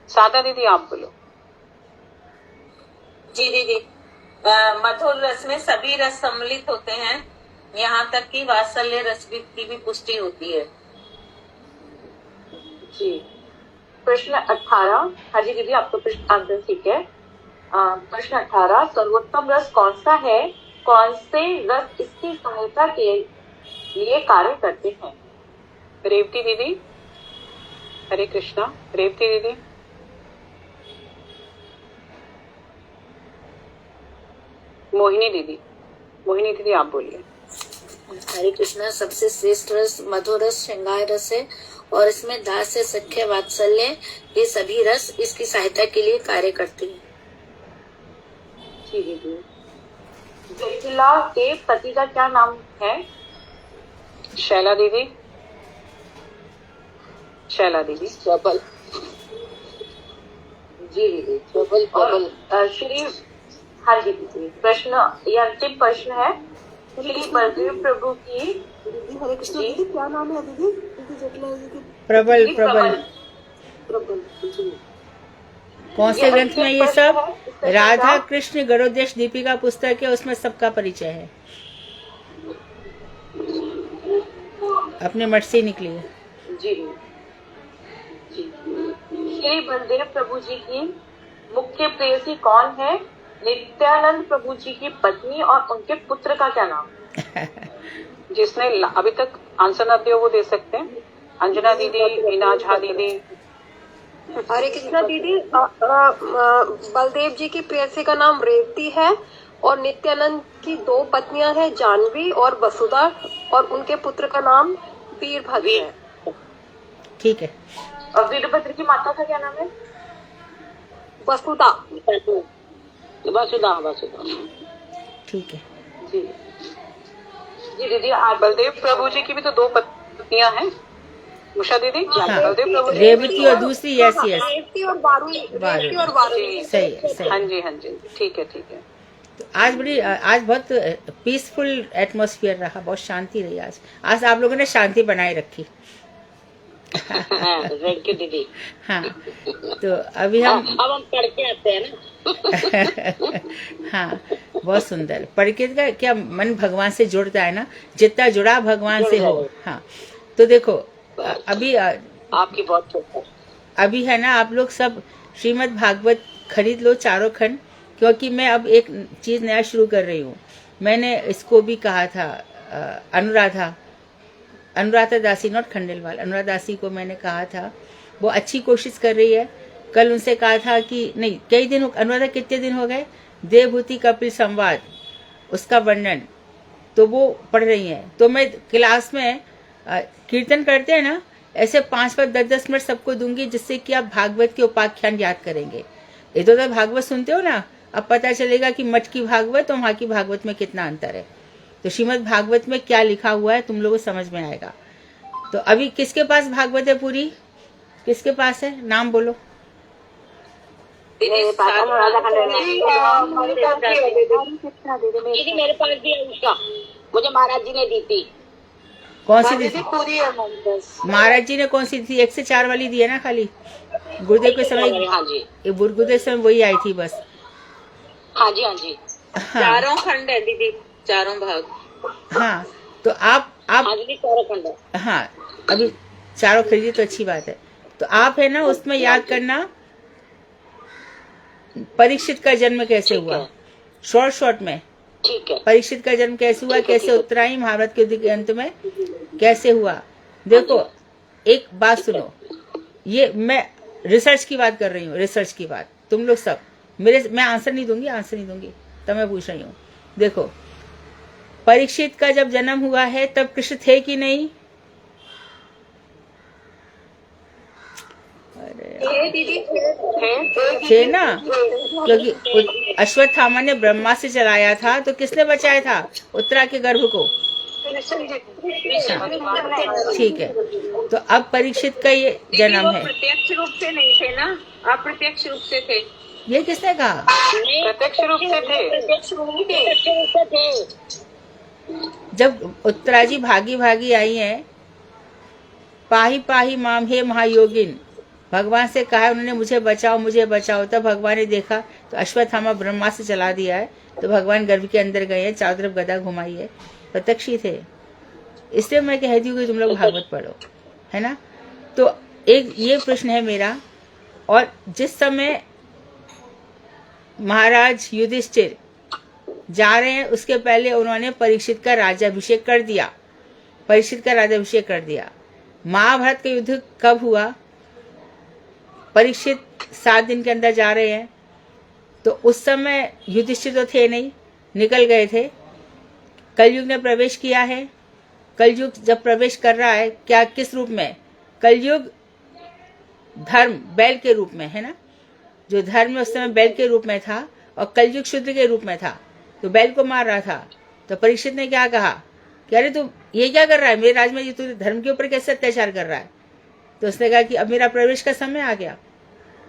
सादा दीदी आप बोलो।
जी दीदी, मधुर रस में सभी रस सम्मिलित होते हैं, यहाँ तक कि वात्सल्य रस की भी पुष्टि होती है।
जी प्रश्न 18। हाँ जी दीदी आपका प्रश्न आंसर ठीक है। प्रश्न 18 सर्वोत्तम रस कौन सा है? कौन से रस इसकी सहायता के लिए कार्य करते हैं?
रेवती दीदी। हरे कृष्णा। रेवती दीदी। मोहिनी दीदी। मोहिनी दीदी आप बोलिए।
हरे कृष्णा। सबसे श्रेष्ठ रस मधुर रस श्रृंगार रस है, और इसमें दास्य सख्य वात्सल्य ये सभी रस इसकी सहायता के लिए कार्य करते हैं।
जयशिला के पति का क्या नाम है?
शैला दीदी। शैला दीदी।
प्रबल।
जी दीदी
प्रबल प्रबल।
श्री हाँ जी दीदी प्रश्न ये अंतिम प्रश्न है। श्री बलदेव प्रभु की
दीदी हरे कृष्ण दीदी क्या नाम है दीदी? दीदी जटला दीदी।
प्रबल। प्रबल
प्रबल जी।
कौन से ग्रंथ में ये सब? राधा कृष्ण गरुदेश दीपिका पुस्तक है, उसमें सबका परिचय है। अपने मठ से निकली है।
जी जी। श्री बलदेव प्रभु जी की मुख्य प्रेयसी कौन है? नित्यानंद प्रभु जी की पत्नी और उनके पुत्र का क्या नाम?
जिसने अभी तक आंसर न दिया वो दे सकते हैं। अंजना दीदी, मीना झा दीदी।
हरे कृष्णा दीदी, बलदेव जी की प्रेयसी का नाम रेवती है, और नित्यानंद की 2 पत्नियां हैं, जानवी और वसुधा, और उनके पुत्र का नाम वीरभद्र है।
ठीक है।
और वीरभद्र की माता का क्या नाम है?
वसुधा।
वसुधा।
ठीक है
जी जी दीदी।
बलदेव प्रभु जी की भी तो 2 पत्नियां हैं। उषा दीदी।
हाँ।
बलदेव प्रभु जी।
रेवती और दूसरी। Yes yes.
रेवती और वारुणी।
सही है सही।
हाँ जी हाँ जी ठीक है ठीक है।
तो आज बहुत पीसफुल एटमॉस्फेयर रहा, बहुत शांति रही आज आप लोगों ने शांति बनाए रखी।
थैंक यू दीदी।
हाँ तो अभी हम
पढ़ के आते हैं ना।
हाँ बहुत सुंदर। पढ़ के का क्या मन भगवान से जुड़ता है ना, जितना जुड़ा भगवान से हो। हाँ तो देखो अभी
आपकी बहुत
अभी है ना, आप लोग सब श्रीमद् भागवत खरीद लो 4 खंड, क्योंकि मैं अब एक चीज नया शुरू कर रही हूँ। मैंने इसको भी कहा था अनुराधा दासी, नॉट खंडेलवाल, अनुराधा दासी को मैंने कहा था वो अच्छी कोशिश कर रही है। कल उनसे कहा था कि नहीं, कई दिन अनुराधा कितने दिन हो गए, देवभूति कपिल संवाद उसका वर्णन तो वो पढ़ रही हैं। तो मैं क्लास में कीर्तन करते हैं ना, ऐसे 5-5, 10-10 मिनट सबको दूंगी, जिससे कि आप भागवत के उपाख्यान याद करेंगे। इधर उधर भागवत सुनते हो ना, अब पता चलेगा कि मठ की भागवत और वहाँ की भागवत में कितना अंतर है। तो श्रीमद् भागवत में क्या लिखा हुआ है तुम लोगों को समझ में आएगा। तो अभी किसके पास भागवत है पूरी, किसके पास है, नाम बोलो।
दीदी मेरे पास भी है उसका, मुझे महाराज जी ने दी थी।
कौन सी दी थी? महाराज जी ने कौन सी थी? 1 से 4 वाली दी है ना खाली। गुरुदेव के समय,
हाँ जी,
गुरुदेव समय वही आई थी बस।
हाँ जी, हाँ जी,
हाँ,
4 खंड है दीदी, 4 भाग।
हाँ तो आप
हाँ दीदी 4 खंड है।
हाँ अभी 4 खरीदी तो अच्छी बात है। तो आप है ना उसमें याद करना परीक्षित का जन्म कैसे हुआ, शॉर्ट में।
ठीक है।
परीक्षित का जन्म कैसे हुआ, कैसे उत्तरायण, महाभारत के युद्ध के अंत में कैसे हुआ। देखो एक बात सुनो, ये मैं रिसर्च की बात कर रही हूँ, रिसर्च की बात। तुम लोग सब मैं आंसर नहीं दूंगी, तब मैं पूछ रही हूँ। देखो परीक्षित का जब जन्म हुआ है तब कृष्ण थे कि नहीं? थे ना, क्योंकि अश्वत्थामा ने ब्रह्मा से चलाया था, तो किसने बचाया था उत्तरा के गर्भ को? ठीक है, तो अब परीक्षित का ये जन्म है।
प्रत्यक्ष रूप से नहीं थे ना, अप्रत्यक्ष रूप से थे।
ये किसने कहा?
प्रत्यक्ष रूप से थे।
जब उत्तरा जी भागी भागी आई हैं, पाही पाही माम हे महायोगिन, भगवान से कहा उन्होंने मुझे बचाओ। तब भगवान ने देखा तो अश्वत्थामा ब्रह्मा से चला दिया है, तो भगवान गर्भ के अंदर गए हैं, चारों तरफ गदा घुमाई है, प्रत्यक्षी थे। इसलिए मैं कहती हूँ कि तुम लोग भागवत पढ़ो, है ना। तो एक ये प्रश्न है मेरा। और जिस समय महाराज युधिष्ठिर जा रहे हैं उसके पहले उन्होंने परीक्षित का राज्याभिषेक कर दिया। महाभारत का युद्ध कब हुआ? परीक्षित 7 दिन के अंदर जा रहे हैं, तो उस समय युधिष्ठिर तो थे नहीं, निकल गए थे। कलयुग ने प्रवेश किया है। कलयुग जब प्रवेश कर रहा है, क्या किस रूप में? कलयुग धर्म बैल के रूप में, है ना। जो धर्म उस समय बैल के रूप में था और कलयुग शूद्र के रूप में था, तो बैल को मार रहा था। तो परीक्षित ने क्या कहा कि अरे तू ये क्या कर रहा है, मेरे राज में, ये तू धर्म के ऊपर कैसे अत्याचार कर रहा है? तो उसने कहा कि अब मेरा प्रवेश का समय आ गया,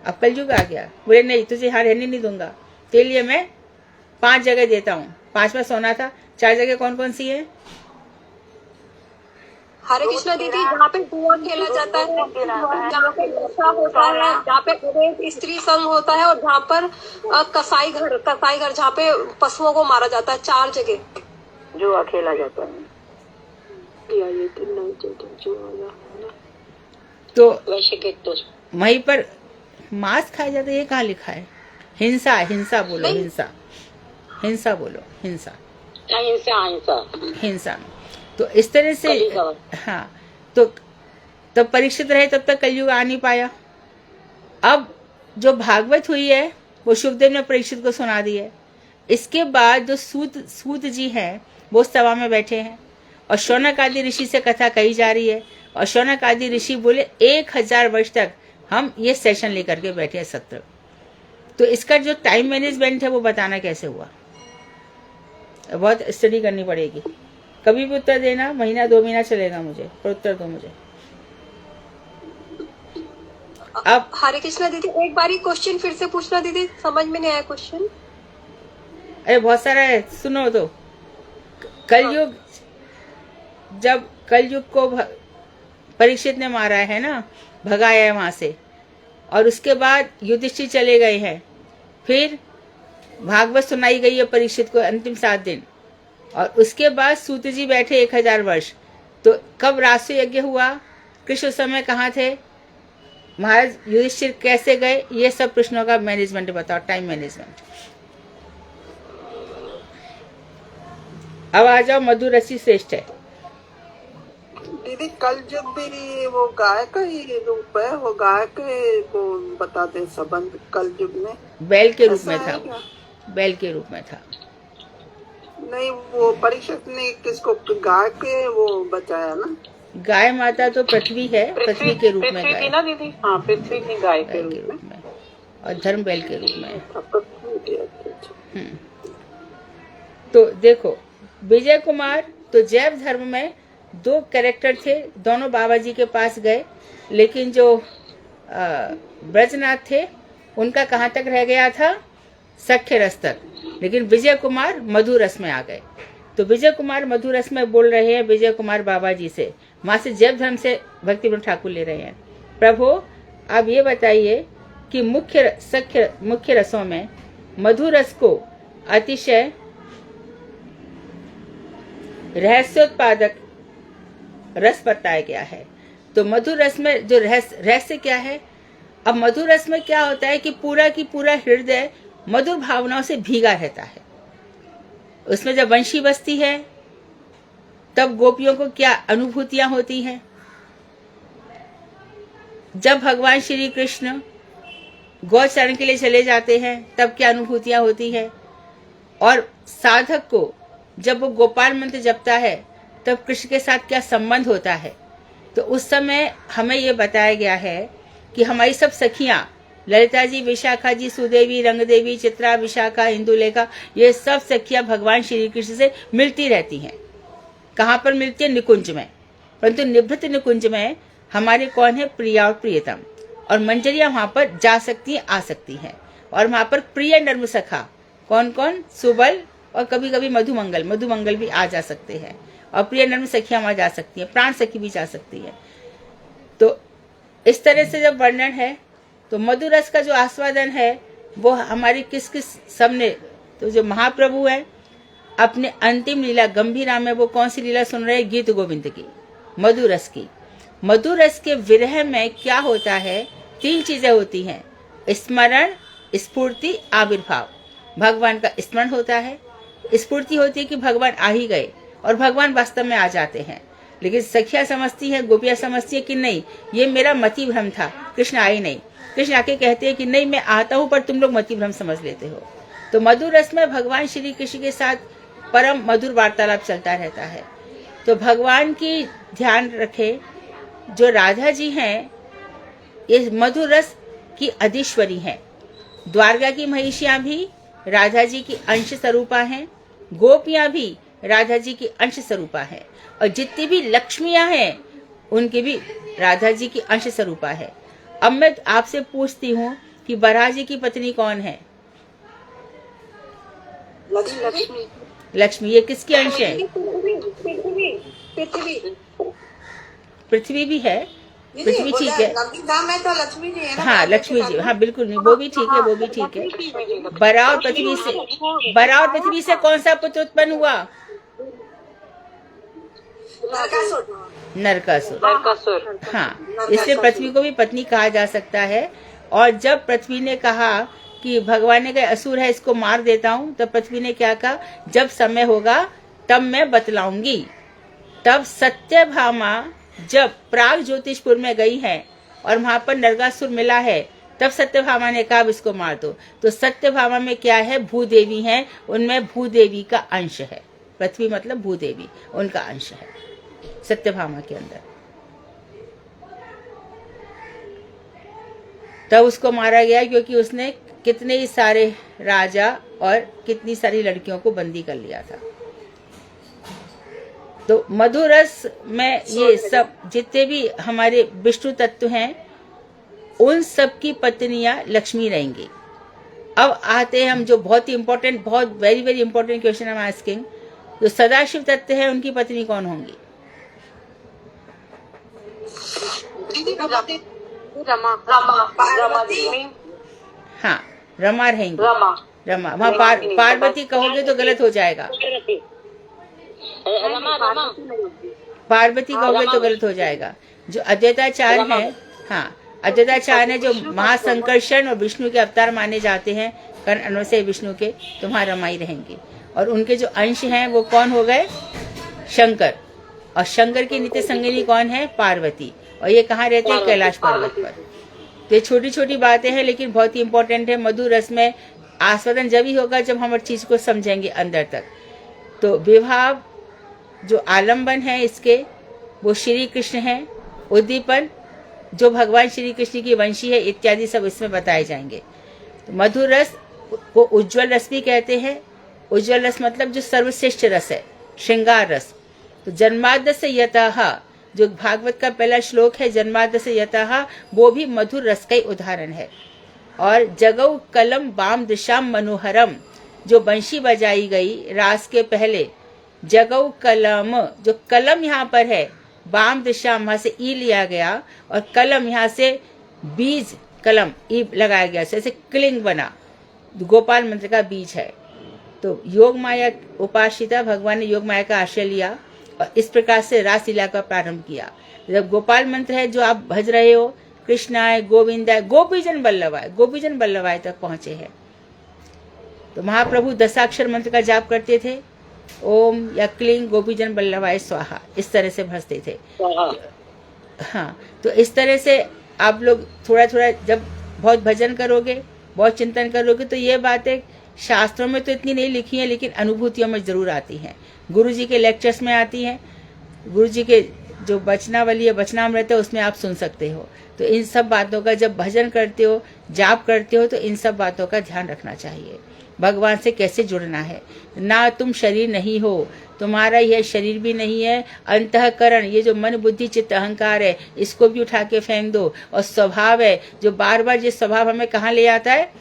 अब कलयुग आ गया। बोले नहीं, तुझे यहाँ रहने नहीं दूंगा, तेरे लिए मैं 5 जगह देता हूँ। 5वां सोना था, 4 जगह कौन कौन सी है?
हरे कृष्णा दीदी, जहाँ पे जुआ खेला जाता है, जहाँ पे नशा होता है, जहाँ पे अवैध स्त्री संग होता है, और जहाँ पर कसाई घर जहाँ पे पशुओं को मारा जाता है, 4 जगह
जुआ खेला जाता है।
तो
वैसे के तो
वहीं पर मांस खाया जाता है, ये कहाँ लिखा है? हिंसा बोलो, हिंसा। तो इस तरह से, हाँ, तो तब परीक्षित रहे, तब तक कलयुग आ नहीं पाया। अब जो भागवत हुई है वो शुकदेव ने परीक्षित को सुना दी है। इसके बाद जो सूत जी हैं वो सभा में बैठे हैं और शौनक आदि ऋषि से कथा कही जा रही है। और शौनक आदि ऋषि बोले 1000 वर्ष तक हम ये सेशन लेकर के बैठे हैं, सत्र। तो इसका जो टाइम मैनेजमेंट है वो बताना कैसे हुआ, बहुत स्टडी करनी पड़ेगी। कभी भी उत्तर देना, महीना 2 महीना चलेगा मुझे, पर उत्तर दो मुझे। अब
हरे कृष्णा दीदी, एक बारी क्वेश्चन फिर से पूछना दीदी, समझ में नहीं आया क्वेश्चन।
अरे बहुत सारा है, सुनो तो। कलयुग, जब कलयुग को परीक्षित ने मारा है ना, भगाया है वहां से, और उसके बाद युधिष्ठिर चले गए हैं, फिर भागवत सुनाई गई है परीक्षित को अंतिम 7 दिन, और उसके बाद सूत जी बैठे 1000 वर्ष। तो कब राष्ट्र यज्ञ हुआ, कृष्ण उस समय कहाँ थे, महाराज युधिष्ठिर कैसे गए, ये सब प्रश्नों का मैनेजमेंट बताओ, टाइम मैनेजमेंट। अब आ जाओ, मधुरसी श्रेष्ठ है।
दीदी कल जब भी वो गाय का ही रूप है, वो गाय के को बताते हैं संबंध कल युग में,
बैल के रूप में
ऐसा
था,
है क्या?
बैल के रूप में था।
नहीं, वो परीक्षक ने किसको गाय के वो बचाया ना।
गाय माता तो पृथ्वी है, पृथ्वी के रूप में
पृथ्वी थी
गाय,
ना दीदी? हाँ, पृथ्वी थी गाय के
बैल के
रूप में।
रूप में, और धर्म बैल के रूप में है। तो देखो विजय कुमार तो जैव धर्म में 2 कैरेक्टर थे, दोनों बाबा जी के पास गए, लेकिन जो ब्रजनाथ थे उनका कहाँ तक रह गया था, सख्य रस तक, लेकिन विजय कुमार मधुर रस में आ गए। तो विजय कुमार मधुर रस में बोल रहे हैं विजय कुमार बाबा जी से, वहां से जैव धर्म से भक्ति विनोद ठाकुर ले रहे हैं। प्रभु आप ये बताइए कि मुख्य रसों में मधुर रस को अतिशय रहस्योत्पादक रस बताया गया है। तो मधुर रस में जो रहस्य क्या है, अब मधुर रस में क्या होता है कि पूरा की पूरा हृदय मधुर भावनाओं से भीगा रहता है। उसमें जब वंशी बसती है तब गोपियों को क्या अनुभूतियां होती हैं, जब भगवान श्री कृष्ण गौचरण के लिए चले जाते हैं तब क्या अनुभूतियां होती है, और साधक को जब वो गोपाल मंत्र जपता है तब कृष्ण के साथ क्या संबंध होता है। तो उस समय हमें ये बताया गया है कि हमारी सब सखियां, ललिता जी, विशाखा जी, सुदेवी, रंगदेवी, चित्रा, विशाखा, इंदुलेखा, ये सब सखियां भगवान श्री कृष्ण से मिलती रहती हैं। कहाँ पर मिलती है? निकुंज में। परंतु निभृत निकुंज में हमारे कौन है? प्रिया और प्रियतम, और मंजरियां वहां पर जा सकती हैं, आ सकती हैं। और वहां पर प्रिय नर्म सखा कौन कौन? सुबल और कभी कभी मधुमंगल भी आ जा सकते हैं, और प्रिय नर्म सखियां वहां जा सकती हैं, प्राण सखी भी जा सकती है। तो इस तरह से जब वर्णन है तो मधुर रस का जो आस्वादन है वो हमारी किस किस सबने, तो जो महाप्रभु है अपने अंतिम लीला गंभीरा में वो कौन सी लीला सुन रहे हैं? गीत गोविंद की, मधुर रस की। मधुर रस के विरह में क्या होता है? 3 चीजें होती हैं, स्मरण, स्फूर्ति, आविर्भाव। भगवान का स्मरण होता है, स्फूर्ति होती है कि भगवान आ ही गए, और भगवान वास्तव में आ जाते हैं। लेकिन सखिया समझती है, गोपियां समझती है कि नहीं, ये मेरा मति भ्रम था, कृष्ण आए नहीं। कृष्ण आके कहते हैं कि नहीं, मैं आता हूँ, पर तुम लोग मति भ्रम समझ लेते हो। तो मधुर रस में भगवान श्री कृष्ण के साथ परम मधुर वार्तालाप चलता रहता है। तो भगवान की ध्यान रखे, जो राधा जी हैं ये मधुर रस की अधीश्वरी हैं। द्वारका की महिषियां भी राधा जी की अंश स्वरूपा हैं, गोपियां भी राधा जी की अंश स्वरूपा हैं, और जितनी भी लक्ष्मियां हैं उनकी भी राधा जी की अंश स्वरूपा है। अब मैं आपसे पूछती हूँ कि बराह जी की पत्नी कौन है? लक्ष्मी। ये किसकी अंश है? पृथ्वी भी है, पृथ्वी ठीक है। हाँ, लक्ष्मी जी, हाँ बिल्कुल, नहीं वो भी ठीक है, वो भी ठीक है। बराह और पृथ्वी से कौन सा पुत्र उत्पन्न हुआ? नरकासुर। हाँ, इसलिए पृथ्वी को भी पत्नी कहा जा सकता है। और जब पृथ्वी ने कहा कि भगवान ने कहा असुर है, इसको मार देता हूँ, तब पृथ्वी ने क्या कहा? जब समय होगा तब मैं बतलाऊंगी। तब सत्यभामा जब प्राग ज्योतिषपुर में गई है और वहां पर नरकासुर मिला है, तब सत्यभामा ने कहा इसको मार दो। तो सत्यभामा में क्या है? भूदेवी है, उनमें भूदेवी का अंश है। पृथ्वी मतलब भूदेवी, उनका अंश है सत्यभामा के अंदर। तब उसको मारा गया क्योंकि उसने कितने ही सारे राजा और कितनी सारी लड़कियों को बंदी कर लिया था। तो मधुर रस में ये सब जितने भी हमारे विष्णु तत्व हैं, उन सब की पत्नियां लक्ष्मी रहेंगी। अब आते हैं हम जो बहुत ही इम्पोर्टेंट, बहुत वेरी वेरी इंपॉर्टेंट क्वेश्चन हम आस्किंग, जो सदाशिव तत्व है उनकी पत्नी कौन होंगी? हाँ, रमा रहेंगी। रमा। वहाँ पार्वती कहोगे तो गलत हो जाएगा। पार्वती कहोगे तो गलत हो जाएगा। जो अद्वैताचार्य है, हाँ अद्वैताचार्य है, जो महासंकर्षण और विष्णु के अवतार माने जाते हैं, कर्ण अन्वय विष्णु के, तो वहाँ रमाई रहेंगी। और उनके जो अंश हैं वो कौन हो गए? शंकर। और शंकर की नित्य संगिनी कौन है? पार्वती। और ये कहाँ रहते हैं? कैलाश पर्वत पर। तो ये छोटी छोटी बातें हैं लेकिन बहुत ही इंपॉर्टेंट है। मधुर रस में आस्वादन जब ही होगा जब हम हर चीज को समझेंगे अंदर तक। तो विवाह जो आलम्बन है इसके वो श्री कृष्ण है, उद्दीपन जो भगवान श्री कृष्ण की वंशी है इत्यादि सब इसमें बताए जाएंगे। तो मधुर रस को उज्ज्वल रस भी कहते हैं। उज्ज्वल रस मतलब जो सर्वश्रेष्ठ रस है, श्रृंगार रस। तो जन्माद्य से यतः जो भागवत का पहला श्लोक है, जन्माद्य से यतः, वो भी मधुर रस का ही उदाहरण है। और जगौ कलम बाम दिशाम मनोहरम, जो बंशी बजाई गई रास के पहले, जगौ कलम, जो कलम यहाँ पर है, बाम दिशा वहां से ई लिया गया और कलम यहाँ से बीज कलम ई लगाया गया, जैसे क्लिंग बना, गोपाल मंत्र का बीज है। तो योग माया उपासिता, भगवान ने योग माया का आश्रय लिया और इस प्रकार से रास लीला का प्रारंभ किया। जब गोपाल मंत्र है जो आप भज रहे हो, कृष्णाय गोविंदाय गोपीजन बल्लभाय, गोपीजन बल्लभाय तक पहुंचे हैं। तो महाप्रभु दशाक्षर मंत्र का जाप करते थे, ओम या क्लीं गोपीजन बल्लभाय स्वाहा, इस तरह से भजते थे। हाँ, तो इस तरह से आप लोग थोड़ा थोड़ा जब बहुत भजन करोगे, बहुत चिंतन करोगे, तो ये बातें शास्त्रों में तो इतनी नहीं लिखी है लेकिन अनुभूतियों में जरूर आती हैं। गुरु जी के लेक्चर्स में आती हैं, गुरु जी के जो वचनावली है, वचनामृत है, उसमें आप सुन सकते हो। तो इन सब बातों का जब भजन करते हो, जाप करते हो, तो इन सब बातों का ध्यान रखना चाहिए। भगवान से कैसे जुड़ना है। ना तुम शरीर नहीं हो, तुम्हारा यह शरीर भी नहीं है। अंतःकरण, ये जो मन बुद्धि चित्त अहंकार है, इसको भी उठा के फेंक दो। और स्वभाव है जो बार बार ये स्वभाव हमें कहाँ ले आता है?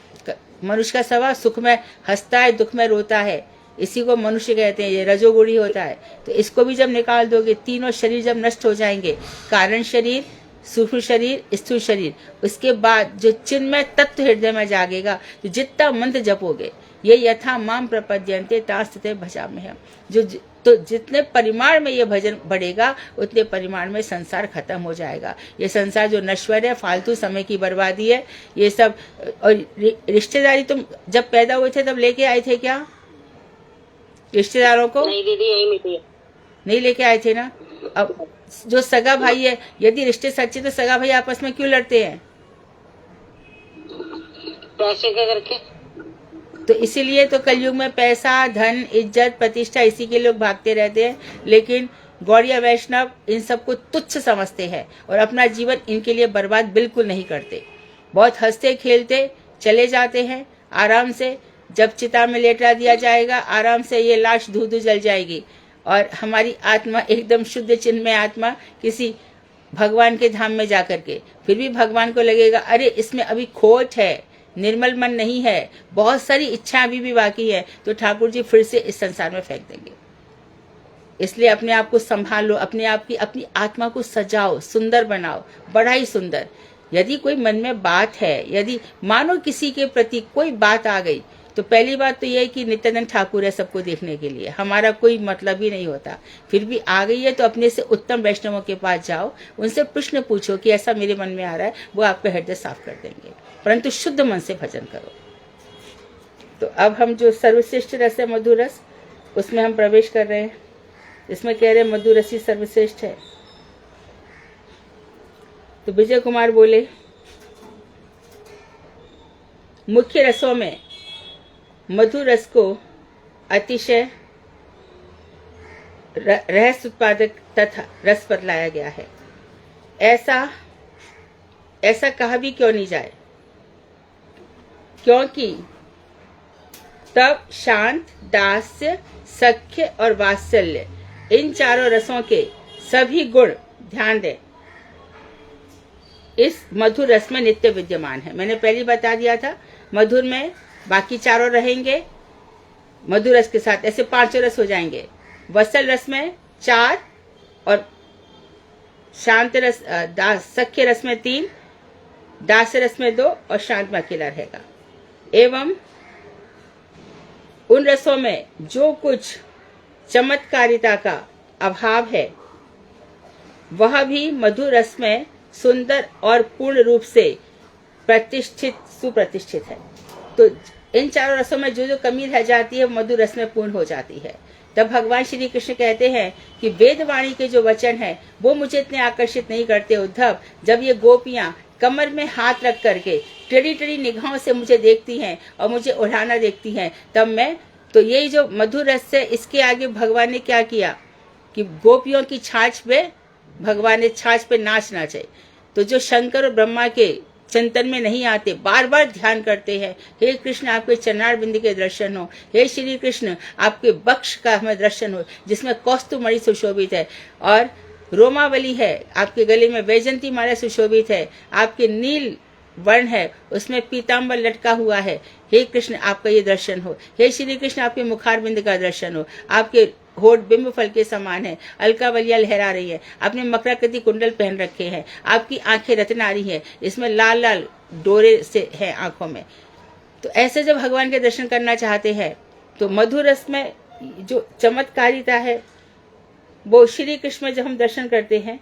मनुष्य का स्वभाव सुख में हंसता है, दुख में रोता है, इसी को मनुष्य कहते हैं। ये रजोगुणी होता है। तो इसको भी जब निकाल दोगे, तीनों शरीर जब नष्ट हो जाएंगे, कारण शरीर, सूक्ष्म शरीर, स्थूल शरीर, उसके बाद जो चिन्मय तत्व हृदय में जागेगा, तो जितना मंत्र जपोगे, ये यथा माम प्रपद्यन्ते तास्ते भजाम्यहम्, जो तो जितने परिमाण में ये भजन बढ़ेगा उतने परिमाण में संसार खत्म हो जाएगा। ये संसार जो नश्वर है, फालतू समय की बर्बादी है, ये सब। और रिश्तेदारी तुम जब पैदा हुए थे तब लेके आए थे क्या रिश्तेदारों को?
नहीं दीदी, यही मिली,
नहीं लेके आए थे ना। अब जो सगा भाई है, यदि रिश्ते सच्चे तो सगा भाई आपस में क्यों लड़ते हैं?
पैसे के करके।
तो इसीलिए तो कलयुग में पैसा, धन, इज्जत, प्रतिष्ठा, इसी के लोग भागते रहते हैं। लेकिन गौड़िया वैष्णव इन सबको तुच्छ समझते हैं और अपना जीवन इनके लिए बर्बाद बिल्कुल नहीं करते। बहुत हंसते खेलते चले जाते हैं आराम से। जब चिता में लेटा दिया जाएगा, आराम से ये लाश धू धू जल जाएगी और हमारी आत्मा एकदम शुद्ध चिन्मय आत्मा किसी भगवान के धाम में जाकर के, फिर भी भगवान को लगेगा अरे इसमें अभी खोट है, निर्मल मन नहीं है, बहुत सारी इच्छा अभी भी बाकी है, तो ठाकुर जी फिर से इस संसार में फेंक देंगे। इसलिए अपने आप को संभालो, अपने आप की, अपनी आत्मा को सजाओ, सुंदर बनाओ, बड़ा ही सुंदर। यदि कोई मन में बात है, यदि मानो किसी के प्रति कोई बात आ गई, तो पहली बात तो यह है कि नित्यानंद ठाकुर है सबको देखने के लिए, हमारा कोई मतलब ही नहीं होता। फिर भी आ गई है तो अपने से उत्तम वैष्णवों के पास जाओ, उनसे प्रश्न पूछो कि ऐसा मेरे मन में आ रहा है, वो आपका हृदय साफ कर देंगे। परंतु शुद्ध मन से भजन करो। तो अब हम जो सर्वश्रेष्ठ रस है मधुर रस, उसमें हम प्रवेश कर रहे हैं। इसमें कह रहे हैं मधुर रस ही सर्वश्रेष्ठ है। तो विजय कुमार बोले, मुख्य रसों में मधुर रस को अतिशय रहस्य उत्पादक तथा रस पर लाया गया है। ऐसा कहा भी क्यों नहीं जाए, क्योंकि तब शांत, दास्य, सख्य और वात्सल्य, इन चारों रसों के सभी गुण, ध्यान दें, इस मधुर रस में नित्य विद्यमान है। मैंने पहले बता दिया था, मधुर में बाकी चारों रहेंगे, मधुर रस के साथ ऐसे पांचों रस हो जाएंगे। वत्सल रस में 4 और शांत रस, सख्य रस में 3, दास्य रस में 2 और शांत में अकेला रहेगा। एवं उन रसों में जो कुछ चमत्कारिता का अभाव है, वह भी मधुर रस में सुंदर और पूर्ण रूप से प्रतिष्ठित, सुप्रतिष्ठित है। तो इन चारों रसों में जो जो कमी रह जाती है मधुर रस में पूर्ण हो जाती है। तब भगवान श्री कृष्ण कहते हैं कि वेदवाणी के जो वचन है वो मुझे इतने आकर्षित नहीं करते उद्धव। जब ये गोपियां कमर में हाथ रख करके टेढ़ी टेढ़ी निगाहों से मुझे देखती हैं और मुझे उड़ाना देखती हैं, तब मैं तो यही जो मधुर रस है, इसके आगे भगवान ने क्या किया कि गोपियों की छाछ पे भगवान ने छाछ पे नाच नाचे। तो जो शंकर और ब्रह्मा के चिंतन में नहीं आते, बार बार ध्यान करते हैं, हे कृष्ण आपके चरणार बिंद के दर्शन हो, हे श्री कृष्ण आपके वक्ष का हमें दर्शन हो जिसमें कौस्तुमणि सुशोभित है और रोमावली है, आपके गले में वैजंती माला सुशोभित है, आपके नील वर्ण है उसमें पीताम्बर लटका हुआ है, हे कृष्ण आपका ये दर्शन हो, हे श्री कृष्ण आपके मुखारबिंद का दर्शन हो, आपके होठ बिंब फल के समान है, अलकावलियां लहरा रही है, आपने मकराकृति कुंडल पहन रखे हैं, आपकी आंखें रत्नारी है, इसमें लाल लाल डोरे से है आंखों में। तो ऐसे जब भगवान के दर्शन करना चाहते हैं तो मधुर रस में जो चमत्कारिता है वो श्री कृष्ण में जब हम दर्शन करते हैं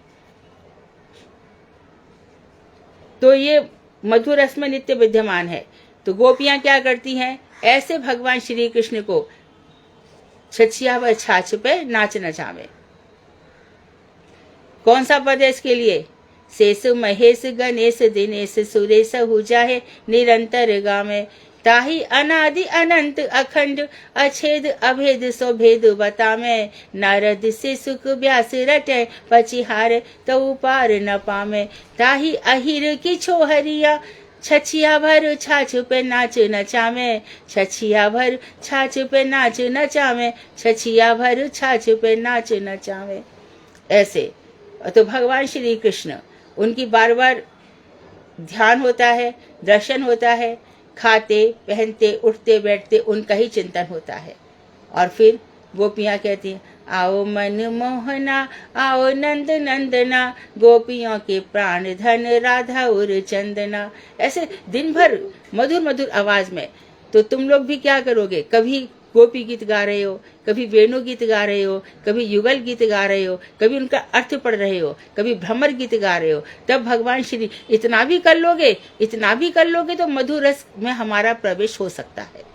तो ये मधुर रस में नित्य विद्यमान है। तो गोपियां क्या करती हैं, ऐसे भगवान श्री कृष्ण को छछिया व छाछ पे नाच नचावे। कौन सा पद है इसके लिए, शेष महेश गणेश दिनेश सुरेश हुजा है निरंतर गावे, ताही अनादि अनंत अखंड अछेद अभेद सो भेद बतावे, नारद से सुख व्यास रटे पचिहार तो पार न पावे, ताही अहिर की छोहरिया छछिया भर छाछ पे नाच नचावे, छछिया भर छाछ पे नाच नचावे, छछिया भर छाछ पे नाच नचावे। ऐसे तो भगवान श्री कृष्ण उनकी बार बार ध्यान होता है, दर्शन होता है, खाते पहनते उठते बैठते उनका ही चिंतन होता है। और फिर गोपियां कहती हैं, आओ मन मोहना आओ नंद नंदना, गोपियों के प्राण धन राधा और चंदना। ऐसे दिन भर मधुर मधुर आवाज में। तो तुम लोग भी क्या करोगे, कभी गोपी गीत गा रहे हो, कभी वेणु गीत गा रहे हो, कभी युगल गीत गा रहे हो, कभी उनका अर्थ पढ़ रहे हो, कभी भ्रमर गीत गा रहे हो, तब भगवान श्री इतना भी कर लोगे तो मधुर रस में हमारा प्रवेश हो सकता है।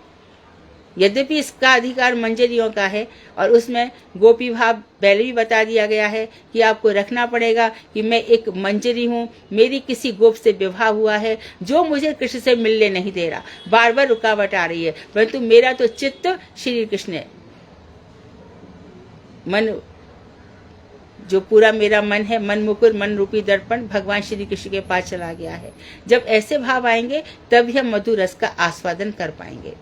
यद्यपि इसका अधिकार मंजरियों का है और उसमें गोपी भाव पहले भी बता दिया गया है कि आपको रखना पड़ेगा कि मैं एक मंजरी हूँ, मेरी किसी गोप से विवाह हुआ है जो मुझे कृष्ण से मिलने नहीं दे रहा, बार बार रुकावट आ रही है, परंतु मेरा तो चित्त श्री कृष्ण है। मन जो पूरा मेरा मन है, मन मुकुर मन रूपी दर्पण भगवान श्री कृष्ण के पास चला गया है। जब ऐसे भाव आएंगे तभी हम मधुर रस का आस्वादन कर पाएंगे।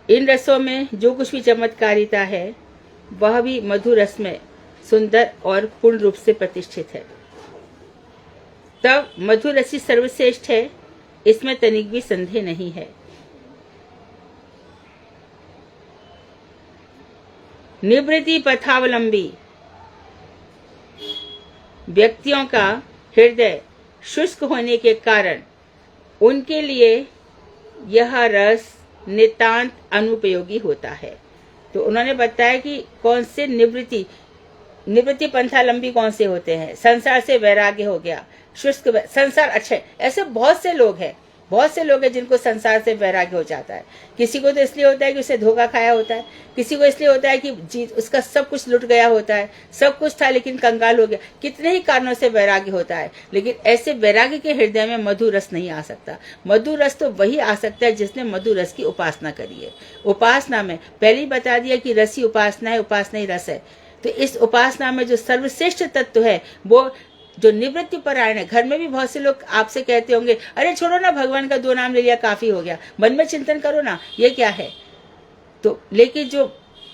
इन रसों में जो कुछ भी चमत्कारिता है वह भी मधुर रस में सुंदर और पूर्ण रूप से प्रतिष्ठित है। तब मधुर रसी सर्वश्रेष्ठ है, इसमें तनिक भी संदेह नहीं है। निवृत्ति पथावलंबी व्यक्तियों का हृदय शुष्क होने के कारण उनके लिए यह रस नितांत अनुपयोगी होता है। तो उन्होंने बताया कि कौन से निवृत्ति पंथालंबी कौन से होते हैं। संसार से वैराग्य हो गया, शुष्क संसार। अच्छे ऐसे बहुत से लोग हैं जिनको संसार से वैराग्य हो जाता है। किसी को तो इसलिए होता है कि उसे धोखा खाया होता है, किसी को इसलिए होता है कि उसका सब कुछ लुट गया होता है, सब कुछ था लेकिन कंगाल हो गया। कितने ही कारणों से वैराग्य होता है, लेकिन ऐसे वैराग्य के हृदय में मधुर रस नहीं आ सकता। मधुर रस तो वही आ सकता है जिसने मधुर रस की उपासना करी है। उपासना में पहले ही बता दिया कि रसी उपासना है, उपासना ही रस है। तो इस उपासना में जो सर्वश्रेष्ठ तत्व है वो जो निवृत्ति परायण है। घर में भी बहुत से लोग आपसे कहते होंगे, अरे छोड़ो ना, भगवान का 2 नाम ले लिया काफी हो गया, मन में चिंतन करो ना, ये क्या है। तो लेकिन जो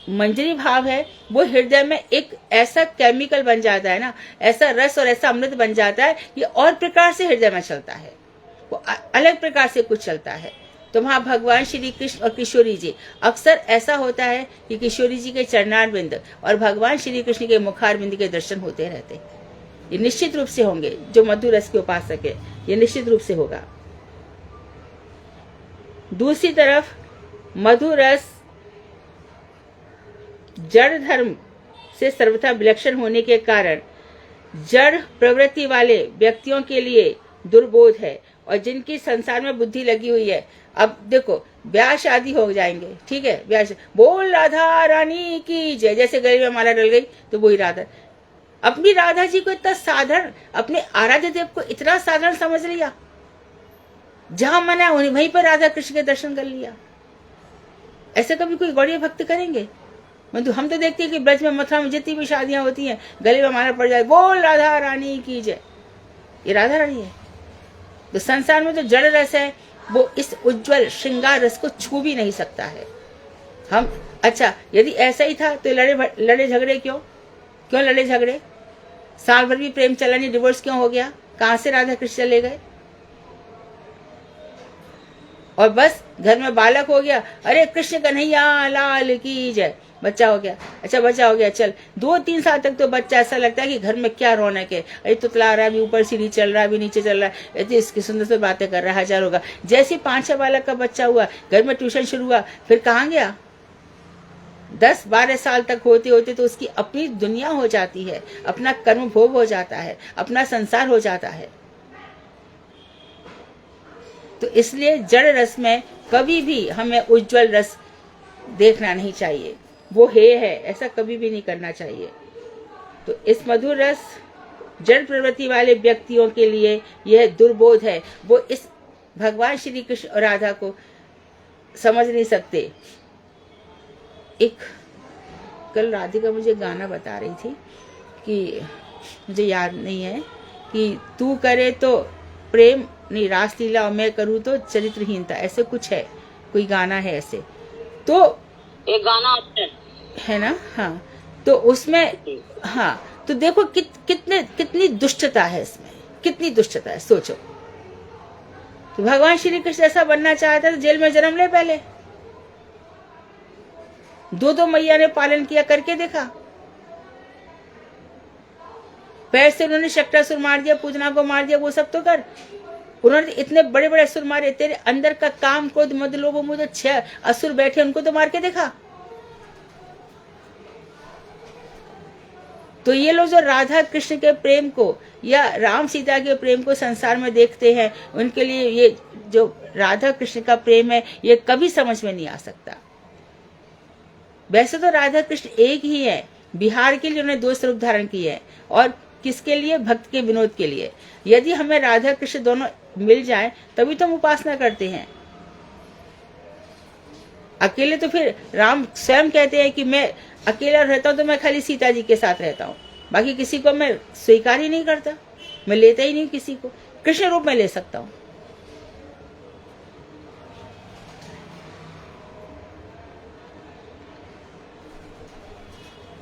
मंजरी भाव है वो हृदय में एक ऐसा केमिकल बन जाता है ना, ऐसा रस और ऐसा अमृत बन जाता है कि और प्रकार से हृदय में चलता है, वो अलग प्रकार से कुछ चलता है। तो वहाँ भगवान श्री कृष्ण और किशोरी जी, अक्सर ऐसा होता है कि किशोरी जी के चरणारविंद और भगवान श्री कृष्ण के मुखारविंद के दर्शन होते रहते हैं। ये निश्चित रूप से होंगे। जो मधुर रस के उपासक है ये निश्चित रूप से होगा। दूसरी तरफ मधुर रस जड़ धर्म से सर्वथा विलक्षण होने के कारण जड़ प्रवृत्ति वाले व्यक्तियों के लिए दुर्बोध है और जिनकी संसार में बुद्धि लगी हुई है, अब देखो ब्याह शादी हो जाएंगे, ठीक है, ब्याह बोल राधा रानी की जय, जैसे गले में माला डल गई तो वही राधा। अपनी राधा जी को इतना साधारण, अपने आराध्य देव को इतना साधारण समझ लिया, जहां मना वहीं पर राधा कृष्ण के दर्शन कर लिया। ऐसे कभी कोई गौड़ीय भक्त करेंगे? मतलब हम तो देखते हैं कि ब्रज में, मथुरा में जितनी भी शादियां होती हैं, गले में माला पड़ जाए, बोल राधा रानी की जय, ये राधा रानी है। तो संसार में जो जड़ रस है वो इस उज्जवल श्रृंगार रस को छू भी नहीं सकता है। हम अच्छा, यदि ऐसा ही था तो लड़े झगड़े क्यों लड़े झगड़े? साल भर भी प्रेम चला नहीं, डिवोर्स क्यों हो गया? कहां से राधा कृष्ण चले गए? और बस घर में बालक हो गया, अरे कृष्ण कन्हैया लाल की जय, बच्चा हो गया। अच्छा बच्चा हो गया, चल 2-3 साल तक तो बच्चा ऐसा लगता है कि घर में क्या रौनक है, अरे तुतला रहा है, अभी ऊपर सीढ़ी चल रहा है, अभी नीचे चल रहा है, इतनी इसकी सुंदर से बातें कर रहा है, हजार होगा। जैसे 5-6 बालक का बच्चा हुआ, घर में ट्यूशन शुरू हुआ, फिर कहाँ गया? 10-12 साल तक होते होते तो उसकी अपनी दुनिया हो जाती है, अपना कर्म भोग हो जाता है, अपना संसार हो जाता है। तो इसलिए जड़ रस में कभी भी हमें उज्जवल रस देखना नहीं चाहिए, वो है ऐसा कभी भी नहीं करना चाहिए। तो इस मधुर रस जड़ प्रवृत्ति वाले व्यक्तियों के लिए यह दुर्बोध है, वो इस भगवान श्री कृष्ण और राधा को समझ नहीं सकते। एक कल राधिका मुझे गाना बता रही थी कि मुझे याद नहीं है, कि तू करे तो प्रेम नहीं रासलीला और मैं करूँ तो चरित्रहीनता, ऐसे कुछ है, कोई गाना है ऐसे, तो
एक गाना
है ना। हाँ, तो उसमें हाँ, तो देखो कितनी दुष्टता है इसमें, कितनी दुष्टता है, सोचो। तो भगवान श्री कृष्ण ऐसा बनना चाहता है तो जेल में जन्म ले, पहले 2 मैया ने पालन किया, करके देखा। पैर से उन्होंने शक्टासुर मार दिया, पूजना को मार दिया, वो सब तो कर। उन्होंने इतने बड़े बड़े असुर मारे, तेरे अंदर का काम क्रोध मद लोभ मोह जो 6 असुर बैठे, उनको तो मार के देखा। तो ये लोग जो राधा कृष्ण के प्रेम को या राम सीता के प्रेम को संसार में देखते हैं, उनके लिए ये जो राधा कृष्ण का प्रेम है ये कभी समझ में नहीं आ सकता। वैसे तो राधा कृष्ण एक ही है, बिहार के लिए उन्होंने 2 स्वरूप धारण किए हैं, और किसके लिए? भक्त के विनोद के लिए। यदि हमें राधा कृष्ण दोनों मिल जाए तभी तो हम उपासना करते हैं। अकेले तो फिर राम स्वयं कहते हैं कि मैं अकेला रहता हूं तो मैं खाली सीता जी के साथ रहता हूं, बाकी किसी को मैं स्वीकार ही नहीं करता, मैं लेता ही नहीं किसी को। कृष्ण रूप में ले सकता हूं।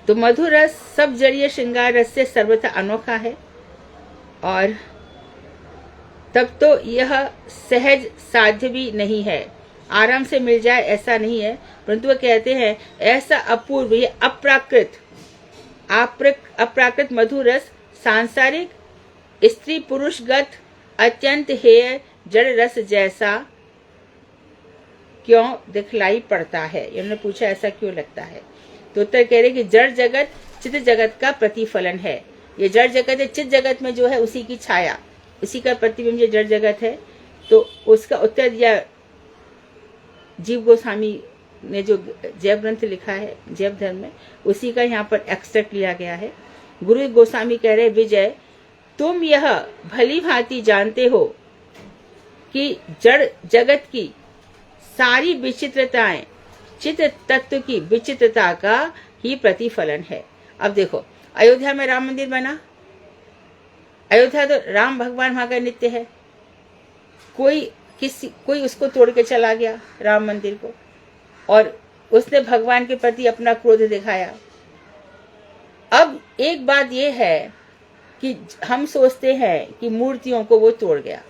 तो मधुर रस सब जड़ीय श्रृंगार रस से सर्वथा अनोखा है, और तब तो यह सहज साध्य भी नहीं है, आराम से मिल जाए ऐसा नहीं है, परंतु वह कहते हैं ऐसा अपूर्व, ये अप्राकृत मधुर रस सांसारिक स्त्री पुरुषगत अत्यंत हेय जड़ रस जैसा क्यों दिखलाई पड़ता है। इन्होंने पूछा ऐसा क्यों लगता है, तो उत्तर कह रहे कि जड़ जगत चित्त जगत का प्रतिफलन है। ये जड़ जगत है, चित्त जगत में जो है उसी की छाया, उसी का प्रतिबिंब ये जड़ जगत है। तो उसका उत्तर दिया जीव गोस्वामी ने, जो जैव ग्रंथ लिखा है जैव धर्म में, उसी का यहाँ पर एक्सट्रैक्ट लिया गया है। गुरु गोस्वामी कह रहे, विजय तुम यह भली भांति जानते हो कि जड़ जगत की सारी विचित्रताएं चित्त तत्व की विचित्रता का ही प्रतिफलन है। अब देखो, अयोध्या में राम मंदिर बना, अयोध्या तो राम भगवान वहां का नित्य है, कोई उसको तोड़ के चला गया राम मंदिर को, और उसने भगवान के प्रति अपना क्रोध दिखाया। अब एक बात यह है कि हम सोचते हैं कि मूर्तियों को वो तोड़ गया,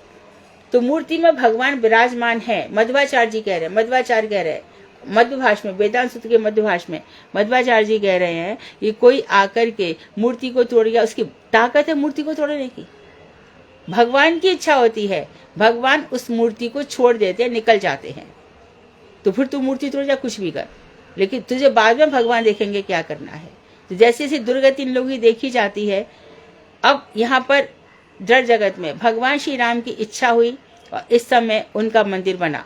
तो मूर्ति में भगवान विराजमान है। मध्वाचार्य जी कह रहे हैं, मध्वाचार्य कह रहे हैं मध्यभाष में, वेदांत सूत्र के मध्यभाष में मध्वाचार्य जी कह रहे हैं कि कोई आकर के मूर्ति को तोड़ गया, उसकी ताकत है मूर्ति को तोड़ने की। भगवान की इच्छा होती है, भगवान उस मूर्ति को छोड़ देते हैं, निकल जाते हैं। तो फिर तू मूर्ति तोड़ जा, कुछ भी कर, लेकिन तुझे बाद में भगवान देखेंगे क्या करना है। तो जैसे जैसे दुर्गति इन लोगों की देखी जाती है, अब यहाँ पर जड़ जगत में भगवान श्री राम की इच्छा हुई और इस समय उनका मंदिर बना।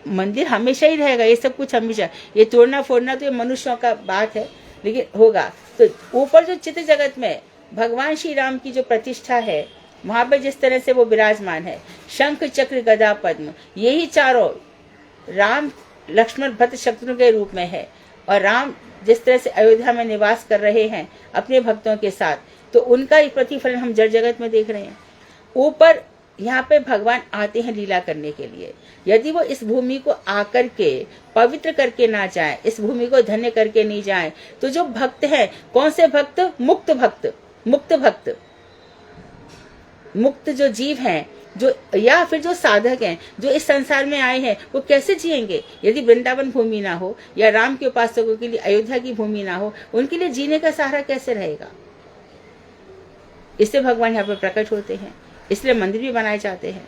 मंदिर हमेशा ही रहेगा, ये सब कुछ हमेशा, ये तोड़ना फोड़ना तो ये मनुष्यों का बात है, लेकिन होगा। तो ऊपर जो चित्त जगत में भगवान श्री राम की जो प्रतिष्ठा है, वहां पर जिस तरह से वो विराजमान है, शंख चक्र गदा पद्म, यही चारों राम लक्ष्मण भरत शत्रुघ्न के रूप में है। और राम जिस तरह से अयोध्या में निवास कर रहे हैं अपने भक्तों के साथ, तो उनका ही प्रतिफलन हम जड़ जगत में देख रहे हैं। ऊपर यहाँ पे भगवान आते हैं लीला करने के लिए। यदि वो इस भूमि को आकर के पवित्र करके ना जाए, इस भूमि को धन्य करके नहीं जाए, तो जो भक्त हैं, कौन से भक्त? मुक्त भक्त, मुक्त जो जीव हैं, जो या फिर जो साधक हैं, जो इस संसार में आए हैं, वो कैसे जिएंगे? यदि वृंदावन भूमि ना हो या राम के उपासकों के लिए अयोध्या की भूमि ना हो, उनके लिए जीने का सहारा कैसे रहेगा? इससे भगवान यहाँ पर प्रकट होते हैं, इसलिए मंदिर भी बनाए जाते हैं।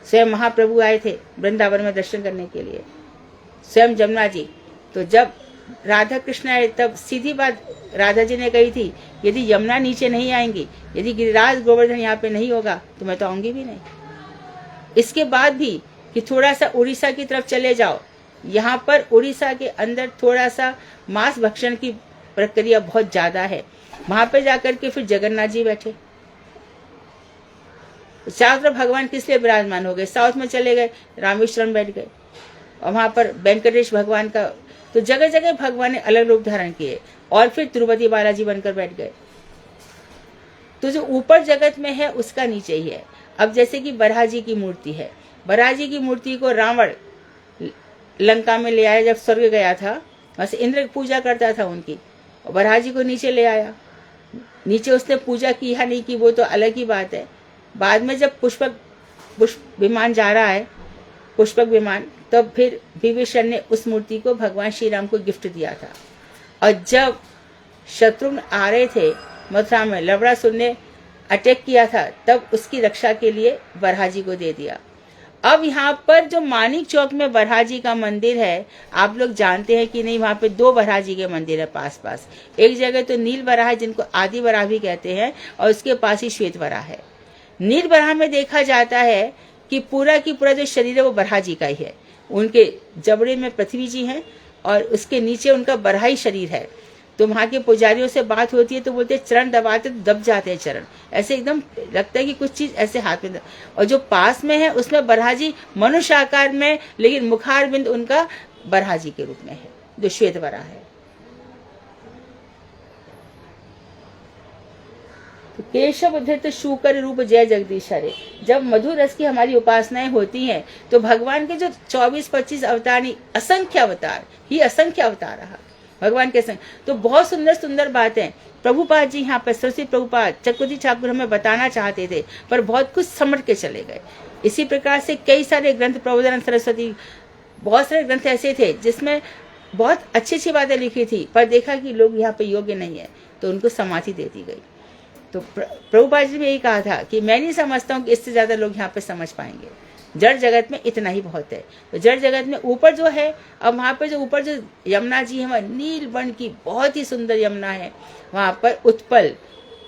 स्वयं महाप्रभु आए थे वृंदावन में दर्शन करने के लिए, स्वयं जमुना जी। तो जब राधा कृष्ण आए, तब सीधी बात राधा जी ने कही थी, यदि यमुना नीचे नहीं आएंगी, यदि गिरिराज गोवर्धन यहाँ पे नहीं होगा, तो मैं तो आऊंगी भी नहीं। इसके बाद भी कि थोड़ा सा उड़ीसा की तरफ चले जाओ, यहाँ पर उड़ीसा के अंदर थोड़ा सा मांस भक्षण की प्रक्रिया बहुत ज्यादा है। वहां पे जाकर के फिर जगन्नाथ जी बैठे, चारों तरफ भगवान किस लिए विराजमान हो गए। साउथ में चले गए, रामेश्वरम बैठ गए, और वहां पर वेंकटेश भगवान का, तो जगह जगह भगवान ने अलग रूप धारण किए, और फिर तिरुपति बालाजी बनकर बैठ गए। तो जो ऊपर जगत में है उसका नीचे ही है। अब जैसे कि बराह जी की मूर्ति है, बराह जी की मूर्ति को रावण लंका में ले आया, जब स्वर्ग गया था, बस इंद्र पूजा करता था उनकी, और बराह जी को नीचे ले आया। नीचे उसने पूजा की या नहीं की वो तो अलग ही बात है। बाद में जब पुष्प विमान जा रहा है, पुष्पक विमान, तब फिर विभीषण ने उस मूर्ति को भगवान श्री राम को गिफ्ट दिया था। और जब शत्रुघ्न आ रहे थे मथुरा में, लवणासुर ने अटैक किया था, तब उसकी रक्षा के लिए बराह जी को दे दिया। अब यहाँ पर जो मानिक चौक में बराह जी का मंदिर है, आप लोग जानते हैं कि नहीं, वहाँ पे 2 बराह जी के मंदिर है पास पास। एक जगह तो नील बराह जिनको आदि बराह भी कहते हैं, और उसके पास ही श्वेत बराह है। नील बराह में देखा जाता है कि पूरा की पूरा जो शरीर है वो बराह जी का ही है। उनके जबड़े में पृथ्वी जी हैं, और उसके नीचे उनका बराही शरीर है। तो वहाँ के पुजारियों से बात होती है तो बोलते हैं चरण दबाते तो दब जाते हैं चरण, ऐसे एकदम लगता है कि कुछ चीज ऐसे हाथ में। और जो पास में है उसमें बराह जी मनुष्य आकार में, लेकिन मुखार बिंद उनका बराह जी के रूप में है, जो श्वेत बराह है। तो केशव धृत शूकर रूप जय जगदीश हरे। जब मधुर रस की हमारी उपासनाएं होती हैं, तो भगवान के जो 24-25 अवतार नहीं, असंख्य अवतार रहा भगवान के संग। तो बहुत सुंदर सुंदर बातें प्रभुपाद जी यहाँ पर, सरस्वती प्रभुपाद, चक्रवर्ती ठाकुर हमें बताना चाहते थे, पर बहुत कुछ समझ के चले गए। इसी प्रकार से कई सारे ग्रंथ, प्रबोधानंद सरस्वती, बहुत सारे ग्रंथ ऐसे थे जिसमें बहुत अच्छी अच्छी बातें लिखी थी, पर देखा कि लोग यहाँ पे योग्य नहीं है, तो उनको समाधि दे दी गई। तो प्रभुपाद जी ने यही कहा था कि मैं नहीं समझता हूँ कि इससे ज्यादा लोग यहाँ पे समझ पाएंगे, जड़ जगत में इतना ही बहुत है। तो जड़ जगत में ऊपर जो है, अब वहाँ पे जो ऊपर जो यमुना जी है, नील वर्ण की बहुत ही सुंदर यमुना है। वहाँ पर उत्पल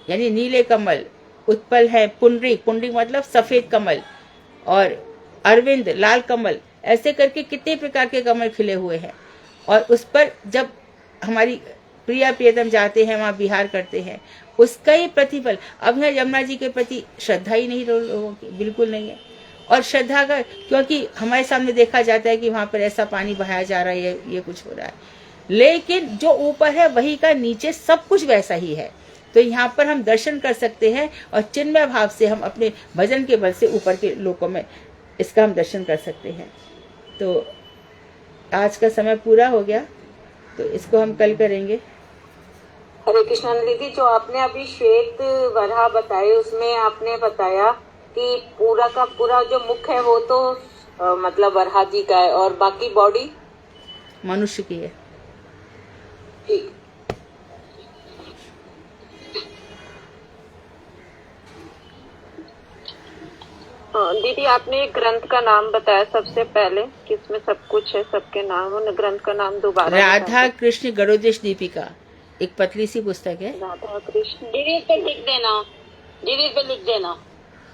यानी नीले कमल, उत्पल है, पुंडरीक मतलब सफेद कमल, और अरविंद लाल कमल, ऐसे करके कितने प्रकार के कमल खिले हुए हैं। और उस पर जब हमारी प्रिया प्रियतम जाते हैं, वहाँ विहार करते हैं, उसका ही प्रतिफल। अब यहाँ यमुना जी के प्रति श्रद्धा ही नहीं लोगों की, बिल्कुल नहीं है। और श्रद्धा का, क्योंकि हमारे सामने देखा जाता है कि वहां पर ऐसा पानी बहाया जा रहा है, ये कुछ हो रहा है, लेकिन जो ऊपर है वही का नीचे सब कुछ वैसा ही है। तो यहाँ पर हम दर्शन कर सकते हैं, और चिन्मय भाव से हम अपने भजन के बल से ऊपर के लोकों में इसका हम दर्शन कर सकते हैं। तो आज का समय पूरा हो गया, तो इसको हम कल करेंगे।
हरे कृष्णा दीदी, जो आपने अभी श्वेत वराह बताए, उसमें आपने बताया कि पूरा का पूरा जो मुख है वो तो मतलब वराह जी का है, और बाकी बॉडी
मनुष्य की है।
ठीक।
दीदी, आपने एक ग्रंथ का नाम बताया सबसे पहले, किसमें सब कुछ है, सबके नाम, उन ग्रंथ का नाम दोबारा।
राधा कृष्ण गरुदेश दीपिका, एक पतली सी पुस्तक है।
राधा कृष्ण,
दीदी पे लिख देना, दीदी पे लिख देना।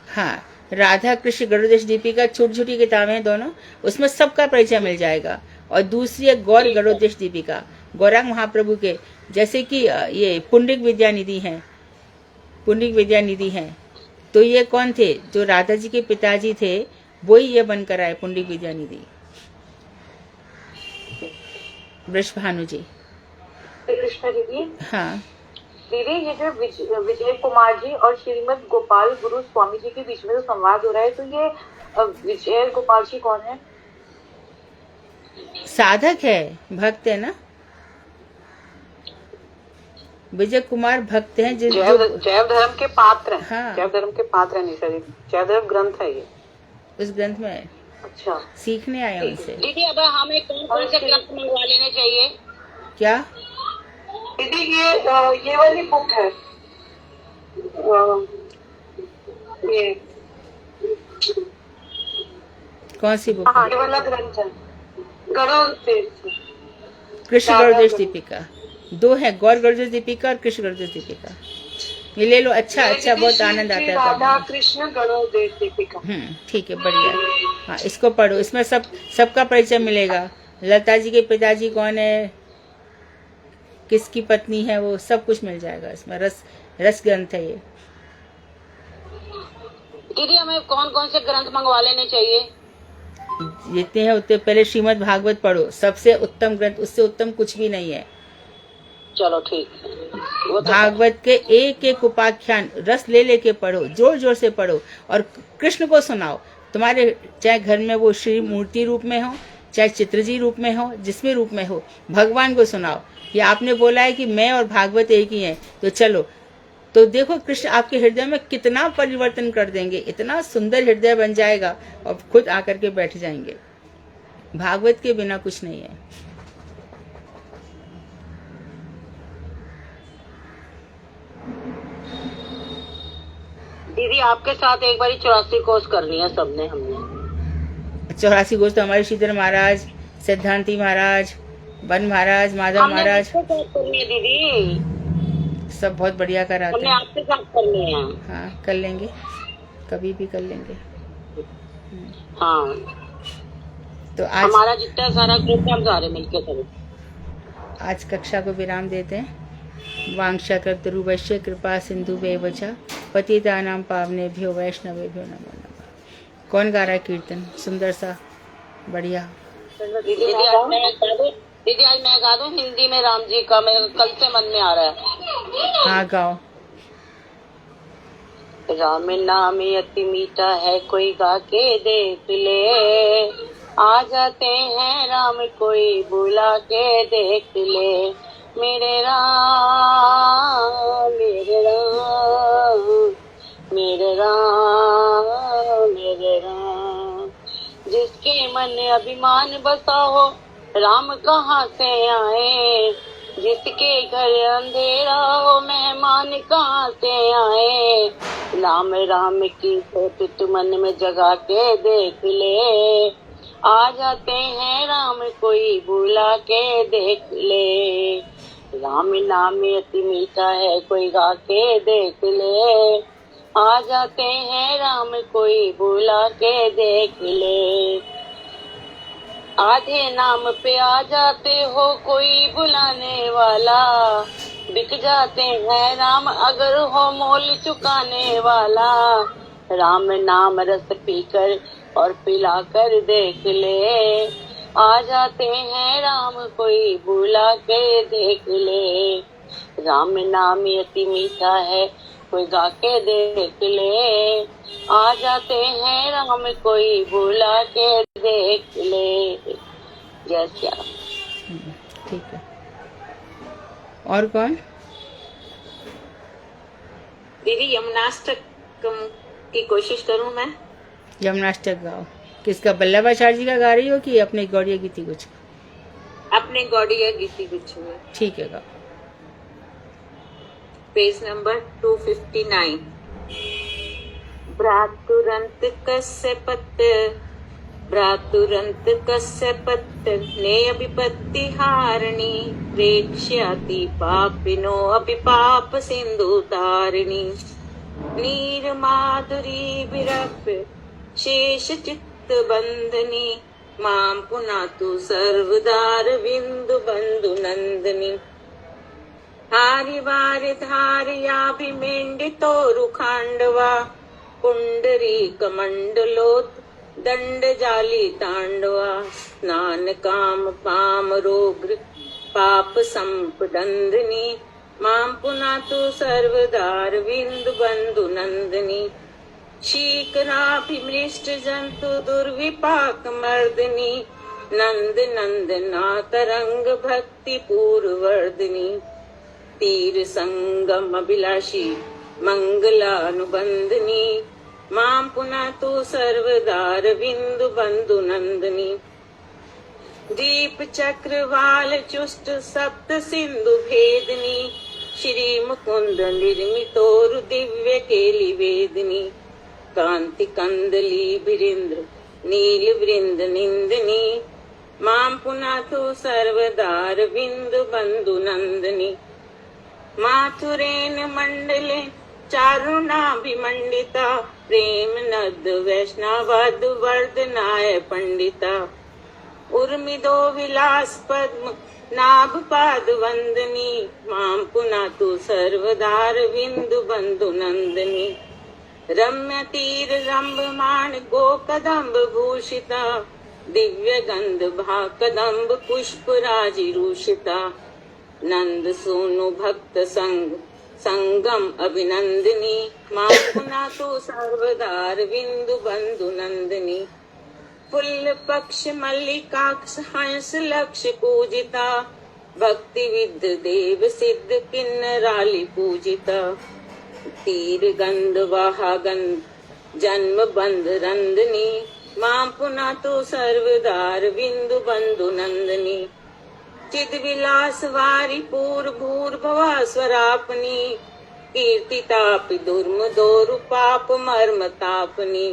हाँ, राधा कृष्ण गरुड़ेश दीपिका छोटी छोटी किताबें हैं दोनों, उसमें सबका परिचय मिल जाएगा। और दूसरी है गौर गरुड़ेश दीपिका, गौरांग महाप्रभु के, जैसे कि ये पुंडरिक विद्यानिधि हैं, पुंडरिक विद्यानिधि हैं। तो ये कौन थे? जो राधा जी के पिताजी थे वही ये बनकर आए, पुंडरिक विद्यानिधि, वृषभानु जी।
कृष्ण दीदी,
हाँ
दीदी ये जो विजय कुमार जी और श्रीमद गोपाल गुरु स्वामी जी के बीच में जो संवाद हो रहा है, तो ये विजय गोपाल जी कौन है?
साधक है, भक्त है ना। विजय कुमार भक्त हैं
जैव धर्म के पात्र हैं।
हाँ।
जैव धर्म के पात्र हैं निशा दीदी, जैव धर्म ग्रंथ है ये,
उस ग्रंथ में है।
अच्छा,
सीखने आए उनसे।
दीदी अब हमें कौन कौन से ग्रंथ मंगवा लेने चाहिए?
क्या
दीदी ये वाली बुक है, ये
कौन सी बुक?
हाँ, ये वाला ग्रंथ है, गरुड़
कृष्ण गरुड़ेश दीपिका। दो है, गौर गरुड़ेश दीपिका और कृष्ण गरुड़ेश दीपिका। ये ले लो, अच्छा अच्छा, बहुत आनंद आता है
राधा
पढ़ने में।
कृष्ण गरुड़ेश दीपिका।
ठीक है, बढ़िया। हाँ, इसको पढ़ो, इसमें सबका परिचय मिलेगा। लता जी के पिताजी कौन है, किसकी पत्नी है, वो सब कुछ मिल जाएगा इसमें। रस ग्रंथ है ये।
दीदी हमें कौन कौन से ग्रंथ मंगवा लेने चाहिए?
जितने हैं उतने। पहले श्रीमद् भागवत पढ़ो, सबसे उत्तम ग्रंथ, उससे उत्तम कुछ भी नहीं है।
चलो ठीक है।
भागवत के एक एक उपाख्यान रस ले लेके पढ़ो, जोर जोर से पढ़ो और कृष्ण को सुनाओ। तुम्हारे चाहे घर में वो श्री मूर्ति रूप में हो, चाहे चित्रजी रूप में हो, जिसमें रूप में हो, भगवान को सुनाओ। ये आपने बोला है कि मैं और भागवत एक ही हैं, तो चलो, तो देखो कृष्ण आपके हृदय में कितना परिवर्तन कर देंगे, इतना सुंदर हृदय बन जाएगा और खुद आकर के बैठ जाएंगे। भागवत के बिना कुछ नहीं है।
दीदी आपके साथ एक बारी 84 कोर्स करनी है सबने, हमने
84 कोर्स तो हमारे श्रीधर महाराज, सिद्धांति महाराज, वन महाराज, माधव महाराज,
करनी है दीदी,
सब बहुत बढ़िया कराते
हमने
हैं।
आपके साथ करनी है।
हाँ, कर लेंगे, कभी भी कर लेंगे।
हाँ,
तो आज
हमारा जितना सारा ग्रुप हम सारे मिलके करें।
आज कक्षा को विराम देते हैं। वांछाकल्पतरुभ्यश्च कृपा सिंधुभ्येव च पतितानां पावनेभ्यो वैष्णवेभ्यो नमो नमः। कौन गा रहा है कीर्तन? सुंदर सा, बढ़िया।
दीदी आज मैं गा दूं हिंदी में राम जी का, मेरे कल से मन में आ रहा है।
हाँ, गाओ।
राम नाम अति मीठा है, कोई गा के देख ले। आ जाते हैं राम, कोई बुला के देख ले। मेरे राम मेरे राम मेरे राम मेरे राम। जिसके मन अभिमान बसा हो, राम कहाँ से आए। जिसके घर अंधेरा हो, मेहमान कहाँ से आए। राम राम की सोच तू मन में जगा के देख ले। आ जाते हैं राम, कोई बुला के देख ले। राम नाम अति मीठा है, कोई गा के देख ले। आ जाते हैं राम, कोई बुला के देख ले। आधे नाम पे आ जाते हो, कोई बुलाने वाला। बिक जाते हैं राम, अगर हो मोल चुकाने वाला। राम नाम रस पीकर और पिला कर देख ले। आ जाते हैं राम, कोई बुला के देख ले। राम नाम अति मीठा है, कोई गा के देख ले। आ जाते हैं राम, कोई बुला के देख ले। जय श्री राम।
ठीक है। और कौन?
दीदी यमुनाष्टक की कोशिश करूं मैं।
यमुनाष्टक गाओ। किसका? वल्लभाचार्य जी का गा रही हो कि अपने गौड़िया गीति कुछ?
अपने गौड़िया गीति कुछ में।
ठीक है, गाओ।
Page number 259। भ्रातुरंत कस्यपत नेय विपत्ति हारिणी। प्रेक्ष्याति पापिनो अपि पाप सिंधु तारिणी। नीर माधुरी विरक्त शेष चित्त बंधनी माम पुनातु सर्वदार बिंदु बंधु नंदनी हारि वारि धारयाभिमेंडितो रुखांडवा पुंडरी कमंडलोत दंड जाली तांडवा स्नान काम पाम रोग्र पाप संपदंदनी माम पुनातु सर्वदार बिंदु बंधु नंदनी शीकराभिमृष्ट जंतु दुर्विपाक मर्दनी नंद नंदना तरंग भक्ति पूर्ववर्धनी तीर संगम अभिलाषी मंगलानुबंधनी माम पुनातु सर्वदार बिंदु बंधु नंदनी दीप चक्रवाल चुष्ट सप्त सिंधु भेदनी श्री मुकुंद निर्मितोरु दिव्य केली वेदनी कांति कंदली वीरेंद्र नील वृंद निंदनी माम पुनातु सर्वदार बिंदु बंधु नंदनी माथुरेन मंडले चारुणाभिमंडिता प्रेम नद वैष्णवद वर्धनाय पंडिता उर्मिदो विलास पद्म नाभ पाद वंदनी माम पुनातु सर्वदार बिंदु बंधु नंदनी रम्य तीर रंभमान गो कदम्ब भूषिता दिव्य गंध भा कदम्ब पुष्प राजिरूषिता नंद सोनु भक्त संग संगम अभिनंदिनी मां पुनातु सर्वदार बिंदु बंधु नंदिनी फुल्ल पक्ष मल्लिकाक्ष हंस लक्ष पूजिता भक्ति विद्ध देव सिद्ध किन्नराली पूजिता तीर गंध वाहगंध जन्म बंध रंदनी मां पुनातु सर्वदार बिंदु बंधु नंदनी चिद विलास वारी पूर भूर भवा स्वरापनी कीर्ति तापि दुर्म दोरु पाप मर्म तापनी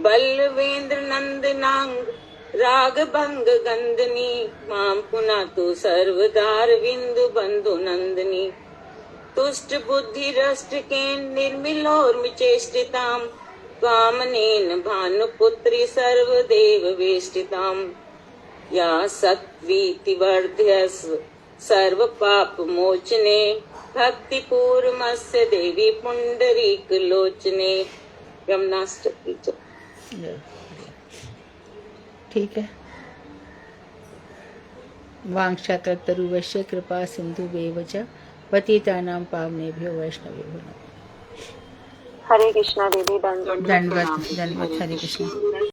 बल्लवेंद्र नंदनांग राग भंग गंदनी माम पुनातु सर्वदार बिंदु बंधु नंदनी तुष्ट बुद्धि रष्ट केन निर्मिलोर्मि चेष्टिताम त्वामनेन भानुपुत्री सर्वदेव वेष्टिताम या सत्वीति वर्ध्यस्व सर्व पाप मोचने भक्ति पूर्वमस्य देवी पुंडरीक लोचने। यमुनाष्टकी।
ठीक है। वांक्षाकल्पतरुवश्य कृपा सिंधु वेवच पतितानां पावनेभ्यो वैष्णवेभ्यो नमः।
हरे कृष्णा दीदी।
दंडवत हरे कृष्ण।